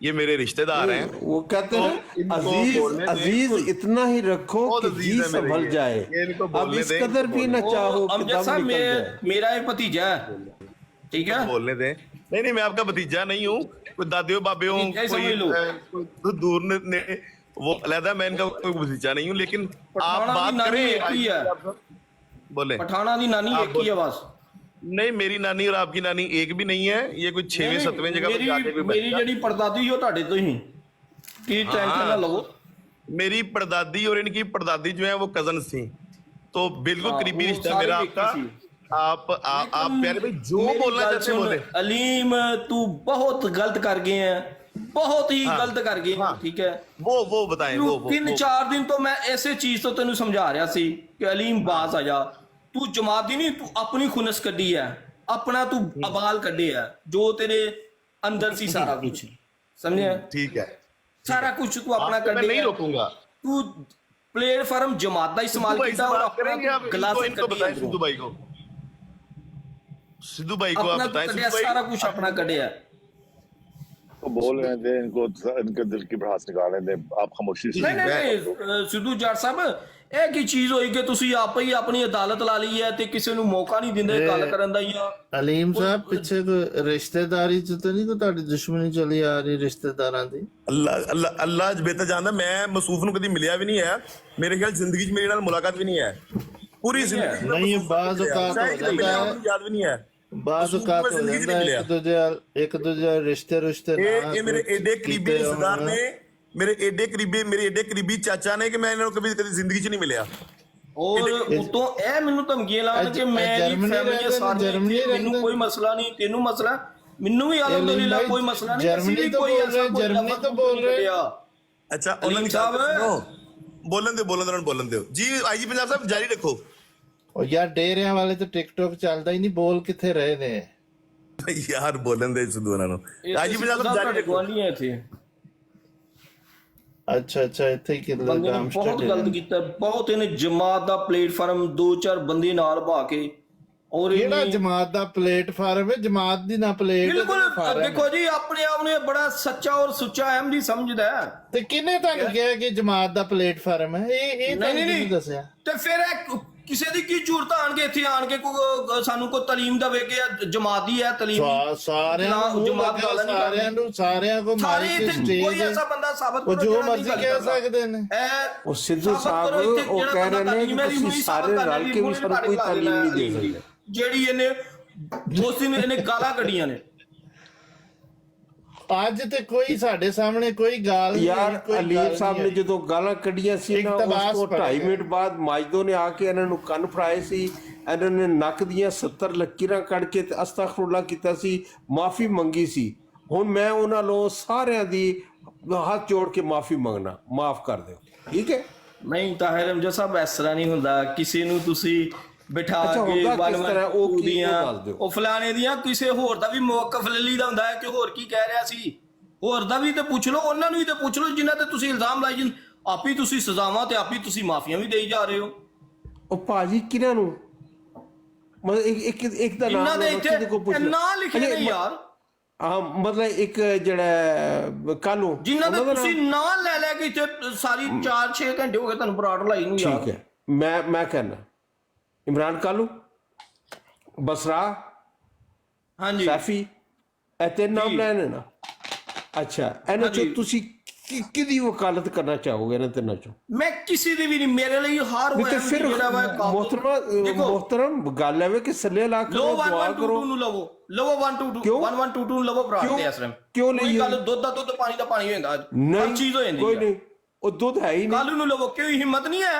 ये मेरे रिश्तेदार हैं। वो कहते हैं इनको अजीज बोलने दें। अजीज इतना ही रखो बहुत कि अजीज जी है मेरे संभल ये। जाए। ये इनको अब बोलने इस दें, कदर इनको भी न बोलने चाहो कि अमजद दम साहब निकल जाए। मेरा एक भतीजा है, ठीक है, बोलने दें। नहीं नहीं, मैं आपका भतीजा नहीं हूँ, कोई दादियों बाबियों ठीक है, समझ लो। कोई दूर ने वो अलहदा, मैं इनका कोई भतीजा नहीं हूँ, लेकिन आप पठाना बात की नानी एक ही है। करें। बोले पठाना की नानी आप एक ही है बस। नहीं, मेरी नानी और आपकी नानी एक भी नहीं है। ये कोई 6वें 7वें जगह पर जाके कोई ਮੇਰੀ बच्चा- ਜਿਹੜੀ ਪੜਦਾਦੀ ਉਹ ਤੁਹਾਡੇ ਤੋਂ ਹੀ, ਕੀ ਟੈਨਸ਼ਨ ਨਾ ਲਵੋ। मेरी परदादी और इनकी परदादी जो है वो कजन थी, तो बिल्कुल हाँ, करीबी वो रिश्ता सारी मेरा एक आपका। ही आप प्यारे भाई जो मेरी बोलना गल चाहते सुन, बोले। अलीम तू बहुत गलत कर गए हैं, बहुत ही हाँ, गलत कर गए हैं, ठीक है। वो बताएं, वो 3-4 दिन तो मैं ऐसे चीज तो तेन समझा रहा सी कि अलीम बाज आ जा, तू जमात दी नहीं, तू अपनी खुनस कड्डी है, अपना तू अबाल कड्डे है, जो तेरे अंदर सी सारा कुछ, समझे? ठीक है, सारा कुछ तू अपना आपको मैं कड्डे नहीं है। रोकूंगा। तू प्लेटफॉर्म जमात का इस्तेमाल सिद्धू भाई किया से और बात करेंगे आप? अपना गिलास इनको बताएं, सिद्धू भाई को, सिद्धू भाई को आप अपना तू बताएं। कड्डिया, सिद्धू सारा भाई कुछ अपना कड्डिया। तो बोल रहे थे इनको, इनके दिल की भड़ास निकालने दें, आप खामोशी से। नहीं नहीं सिद्धू जाट साहब, ਇਹ ਕੀ ਚੀਜ਼ ਹੋਈ ਕਿ ਤੁਸੀਂ ਆਪ ਹੀ ਆਪਣੀ ਅਦਾਲਤ ਲਾ ਲਈ ਹੈ ਤੇ ਕਿਸੇ ਨੂੰ ਮੌਕਾ ਨਹੀਂ ਦਿੰਦੇ ਗੱਲ ਕਰਨ ਦਾ। ਜਾਂ ਅਲੀਮ ਸਾਹਿਬ ਪਿੱਛੇ ਕੋਈ ਰਿਸ਼ਤੇਦਾਰੀ ਚ ਤਾਂ ਨਹੀਂ ਕੋਈ ਤੁਹਾਡੀ ਦੁਸ਼ਮਣੀ ਚਲੀ ਆ ਰਹੀ ਰਿਸ਼ਤੇਦਾਰਾਂ ਦੀ? अल्लाह बेहतर जानता, मैं मसूफ ਨੂੰ ਕਦੀ ਮਿਲਿਆ ਵੀ ਨਹੀਂ ਹੈ, ਮੇਰੇ ਖਿਆਲ ਜ਼ਿੰਦਗੀ 'ਚ ਮੇਰੇ ਨਾਲ ਮੁਲਾਕਾਤ ਵੀ ਨਹੀਂ ਹੈ, ਪੂਰੀ ਜ਼ਿੰਦਗੀ ਨਹੀਂ ਇਹ ਬਾਜ਼ ਔਕਾਤ ਹੋ ਜਾਂਦਾ ਹੈ, ਯਾਦ ਵੀ ਨਹੀਂ ਹੈ, ਬਾਜ਼ ਔਕਾਤ ਹੋ ਜਾਂਦਾ ਹੈ, ਇੱਕ ਦੂਜੇ ਰਿਸ਼ਤੇ ਇਹ ਮੇਰੇ ਏਡੇ ਕਰੀਬੀ ਰਿਸ਼ਤੇਦਾਰ ਨੇ, ਮੇਰੇ ਏਡੇ ਕਰੀਬੀ ਚਾਚਾ ਨੇ ਕਿ ਮੈਂ ਇਹਨਾਂ ਨੂੰ ਕਦੀ ਜ਼ਿੰਦਗੀ 'ਚ ਨਹੀਂ ਮਿਲਿਆ। ਔਰ ਉਤੋਂ ਇਹ ਮੈਨੂੰ ਧਮਕੀਆਂ ਲਾਉਣ ਕਿ ਮੇਰੀ ਫੈਮਿਲੀ ਸਾਰੀ, ਮੈਨੂੰ ਕੋਈ ਮਸਲਾ ਨਹੀਂ, ਤੈਨੂੰ ਮਸਲਾ, ਮੈਨੂੰ ਵੀ ਅਲਹਮਦੁਲਿਲਾ ਕੋਈ ਮਸਲਾ ਨਹੀਂ, ਜਰਮਨੀ ਤੋਂ ਬੋਲ ਰਹੇ, ਜਰਮਨੀ ਤੋਂ ਬੋਲ ਰਹੇ। ਅੱਛਾ ਉਹਨਾਂ ਦੀ ਬੋਲਣ ਦਿਓ ਜੀ। ਆਈਜੀ ਪੰਜਾਬ ਸਾਹਿਬ ਜਾਰੀ ਰੱਖੋ। ਉਹ ਯਾਰ ਡੇਰਿਆਂ ਵਾਲੇ ਤਾਂ ਟਿਕਟੌਕ ਚੱਲਦਾ ਹੀ ਨਹੀਂ, ਬੋਲ ਕਿੱਥੇ ਰਹੇ ਨੇ ਯਾਰ, ਬੋਲਣ ਦੇ ਸਿੱਧੂ ਉਹਨਾਂ ਨੂੰ। ਆਈਜੀ ਪੰਜਾਬ ਸਾਹਿਬ ਜਾਰੀ ਰੱਖੋ। ਨਹੀਂ ਹੈ ਇੱਥੇ। ਅੱਛਾ ਇੱਥੇ ਹੀ ਕਿੱਦਾਂ ਬੰਦੇ ਨੇ ਕੰਮ ਬਹੁਤ ਸਟਾਰਟ ਗਲਤ ਕੀਤਾ, ਬਹੁਤ ਇਹਨੇ ਜਮਾਤ ਦਾ ਪਲੇਟਫਾਰਮ 2-4 ਬੰਦੇ ਨਾਲ ਭਾ ਕੇ, ਔਰ ਕਿਹੜਾ ਜਮਾਤ ਦਾ ਪਲੇਟਫਾਰਮ ਹੈ? ਜਮਾਤ ਦੀ ਨਾ ਪਲੇਟ ਬਿਲਕੁਲ ਦੇਖੋ ਜੀ, ਆਪਣੇ ਆਪ ਨੂੰ ਇਹ ਬੜਾ ਸੱਚਾ ਔਰ ਸੁੱਚਾ ਅਹਿਮਦੀ ਸਮਝਦਾ ਹੈ। ਤੇ ਕਿਹਨੇ ਤੱਕ ਕਿਹਾ ਕਿ ਜਮਾਤ ਦਾ ਪਲੇਟਫਾਰਮ ਹੈ? ਇਹ ਤਾਂ ਨਹੀਂ ਦੱਸਿਆ। ਤੇ ਫਿਰ ਇਹ ਕਿਸੇ ਦੀ ਕੀ ਜ਼ਰੂਰਤ ਆਣਗੇ ਇੱਥੇ ਆਣ ਕੇ ਸਾਨੂੰ ਕੋਈ ਤਾਲੀਮ ਦੇਵੇ ਕਿ ਜਮਾਤ ਦੀ ਹੈ ਤਾਲੀਮ? ਸਾਰਿਆਂ ਕੋ ਮਾਰੀ ਕੇ ਸਟੇਜ, ਕੋਈ ਐਸਾ ਬੰਦਾ ਸਾਬਤ ਉਹ ਜੋ ਮਰਜ਼ੀ ਕਹਿ ਸਕਦੇ ਨੇ। ਉਹ ਸਿੱਧੂ ਸਾਹਿਬ ਉਹ ਕਹਿ ਰਹੇ ਨੇ ਕਿ ਤੁਸੀਂ ਸਾਰੇ ਰਲ ਕੇ ਵੀ ਸਾਨੂੰ ਕੋਈ ਤਾਲੀਮ ਨਹੀਂ ਦੇ ਸਕਦੇ, ਜਿਹੜੀ ਇਹਨੇ ਉਸ ਦਿਨ ਇਹਨੇ ਗਾਲਾਂ ਕੱਢੀਆਂ ਨੇ। ਅੱਜ ਤੇ ਕੋਈ ਸਾਡੇ ਸਾਹਮਣੇ ਕੋਈ ਗਾਲ ਨਹੀਂ। ਯਾਰ ਅਲੀਮ ਸਾਹਿਬ ਨੇ ਜਦੋਂ ਗਾਲਾਂ ਕੱਢੀਆਂ ਸੀ ਨਾ, ਉਸ ਤੋਂ 2.5 ਮਿੰਟ ਬਾਅਦ ਮਾਜਦੋ ਨੇ ਆ ਕੇ ਇਹਨਾਂ ਨੂੰ ਕੰਨ ਫੜਾਏ ਸੀ, ਇਹਨਾਂ ਨੇ ਨੱਕ ਦੀਆਂ 70 ਲਕੀਰਾਂ ਕੱਢ ਕੇ ਤੇ ਅਸਤਗਫੁਰullah ਕੀਤਾ ਸੀ, ਮਾਫੀ ਮੰਗੀ ਸੀ। ਹੁਣ ਮੈਂ ਉਹਨਾਂ ਨੂੰ ਸਾਰਿਆਂ ਦੀ ਹੱਥ ਜੋੜ ਕੇ ਮਾਫੀ ਮੰਗਣਾ, ਮਾਫ ਕਰ ਦਿਓ, ਠੀਕ ਹੈ? ਨਹੀਂ ਤਾਹਿਰ ਅਮਜਦ ਸਾਹਿਬ, ਇਸ ਤਰ੍ਹਾਂ ਨਹੀਂ ਹੁੰਦਾ। ਕਿਸੇ ਨੂੰ ਤੁਸੀਂ ਬਿਠਾ ਕੇ ਉਹ ਫਲਾਣੇ ਦੀਆਂ ਕਿਸੇ ਹੋਰ ਦਾ ਵੀ ਮੌਕਫ ਲੈ ਲਈਦਾ ਹੁੰਦਾ ਹੈ ਕਿ ਹੋਰ ਕੀ ਕਹਿ ਰਿਹਾ ਸੀ, ਹੋਰ ਦਾ ਵੀ ਤੇ ਪੁੱਛ ਲਓ, ਉਹਨਾਂ ਨੂੰ ਵੀ ਤੇ ਪੁੱਛ ਲਓ ਜਿਨ੍ਹਾਂ ਤੇ ਤੁਸੀਂ ਇਲਜ਼ਾਮ ਲਾਈ ਜੀ। ਆਪ ਹੀ ਤੁਸੀਂ ਸਜ਼ਾਵਾਂ ਤੇ ਆਪ ਹੀ ਤੁਸੀਂ ਮਾਫੀਆਂ ਵੀ ਦੇਈ ਜਾ ਰਹੇ ਹੋ। ਉਹ ਭਾਜੀ ਕਿਹਨਾਂ ਨੂੰ, ਮਤਲਬ ਇੱਕ ਦਾ ਨਾਮ ਨਾਂ ਲਿਖੇ ਨੇ ਯਾਰ। ਹਾਂ, ਮਤਲਬ ਇੱਕ ਜਿਹੜਾ ਕਾਲੂ ਜਿਨ੍ਹਾਂ ਦਾ ਤੁਸੀਂ ਨਾਂ ਲੈ ਲੈ ਕੇ ਇੱਥੇ ਸਾਰੀ 4-6 ਘੰਟੇ ਹੋ ਗਏ ਤੁਹਾਨੂੰ ਬਰਾੜ ਲਾਈ ਨੂੰ ਯਾਰ। ਠੀਕ ਹੈ, ਮੈਂ ਕਹਿੰਦਾ ਇਮਰਾਨ ਕਾਲੂ, ਬਸਰਾ, ਹਾਂਜੀ, ਸੈਫੀ, ਇਹ ਤਿੰਨ ਨਾਮ ਲੈਣੇ ਨਾ। ਅੱਛਾ, ਇਹਨਾਂ ਚੋਂ ਤੁਸੀਂ ਕਿਹਦੀ ਵਕਾਲਤ ਕਰਨਾ ਚਾਹੋਗੇ ਇਹਨਾਂ ਤਿੰਨਾਂ ਚੋਂ? ਮੈਂ ਕਿਸੇ ਦੀ ਵੀ ਨਹੀਂ, ਮੇਰੇ ਲਈ ਹਾਰ ਨਹੀਂ ਹੋਇਆ ਤੇ ਫਿਰ ਮੁਹਤਰਮ ਗੱਲ ਹੈ ਕਿ ਸੱਲੇ ਲਾ ਲੋ ਕਰੋ, ਦੁਆ 1122 ਕਰੋ। ਨੂੰ ਲਵੋ 1122 ਨੂੰ ਲਵੋ ਭਰਾ ਦੇ ਅਸਲਮ ਕਿਉਂ ਕੋਈ ਲਈ ਗੱਲ ਦੁੱਧ ਦਾ ਦੁੱਧ ਪਾਣੀ ਦਾ ਪਾਣੀ ਹੋਏਗਾ, ਹਰ ਨਹੀਂ ਚੀਜ਼ ਹੋ ਜਾਂਦੀ ਕੋਈ ਹੈ। ਨਹੀਂ, ਉਹ ਦੁੱਧ ਹੈ ਹੀ ਨਹੀਂ। ਕੱਲ ਨੂੰ ਲਵੋ, ਕਿਉਂ ਹਿੰਮਤ ਨਹੀਂ ਹੈ?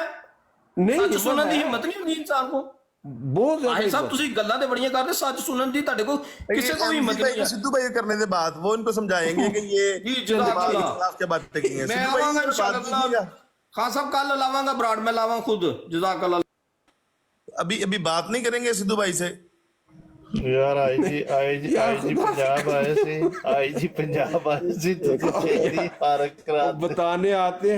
ਨਹੀਂ ਸੱਚ ਸੁਣਨ ਦੀ ਹਿੰਮਤ ਨਹੀਂ ਹੁੰਦੀ ਇਨਸਾਨ ਕੋ। ਬਹੁਤ भाई साहब ਤੁਸੀਂ ਗੱਲਾਂ ਤੇ ਬੜੀਆਂ ਕਰਦੇ, ਸੱਚ ਸੁਣਨ ਦੀ ਤੁਹਾਡੇ ਕੋਲ ਕਿਸੇ को भी हिम्मत नहीं है। सिद्धू भाई करने के बाद वो इनको समझाएंगे कि ये क्या बात है। मैं आवांगा इंशाल्लाह खान साहब, कल लावांगा ब्राड में लावां खुद, जज़ाकल्लाह। अभी बात नहीं करेंगे सिद्धू भाई से यार आईजी पंजाब आए थे, आईजी पंजाब आए थे तो कचहरी पार्क करा बताने आते हैं।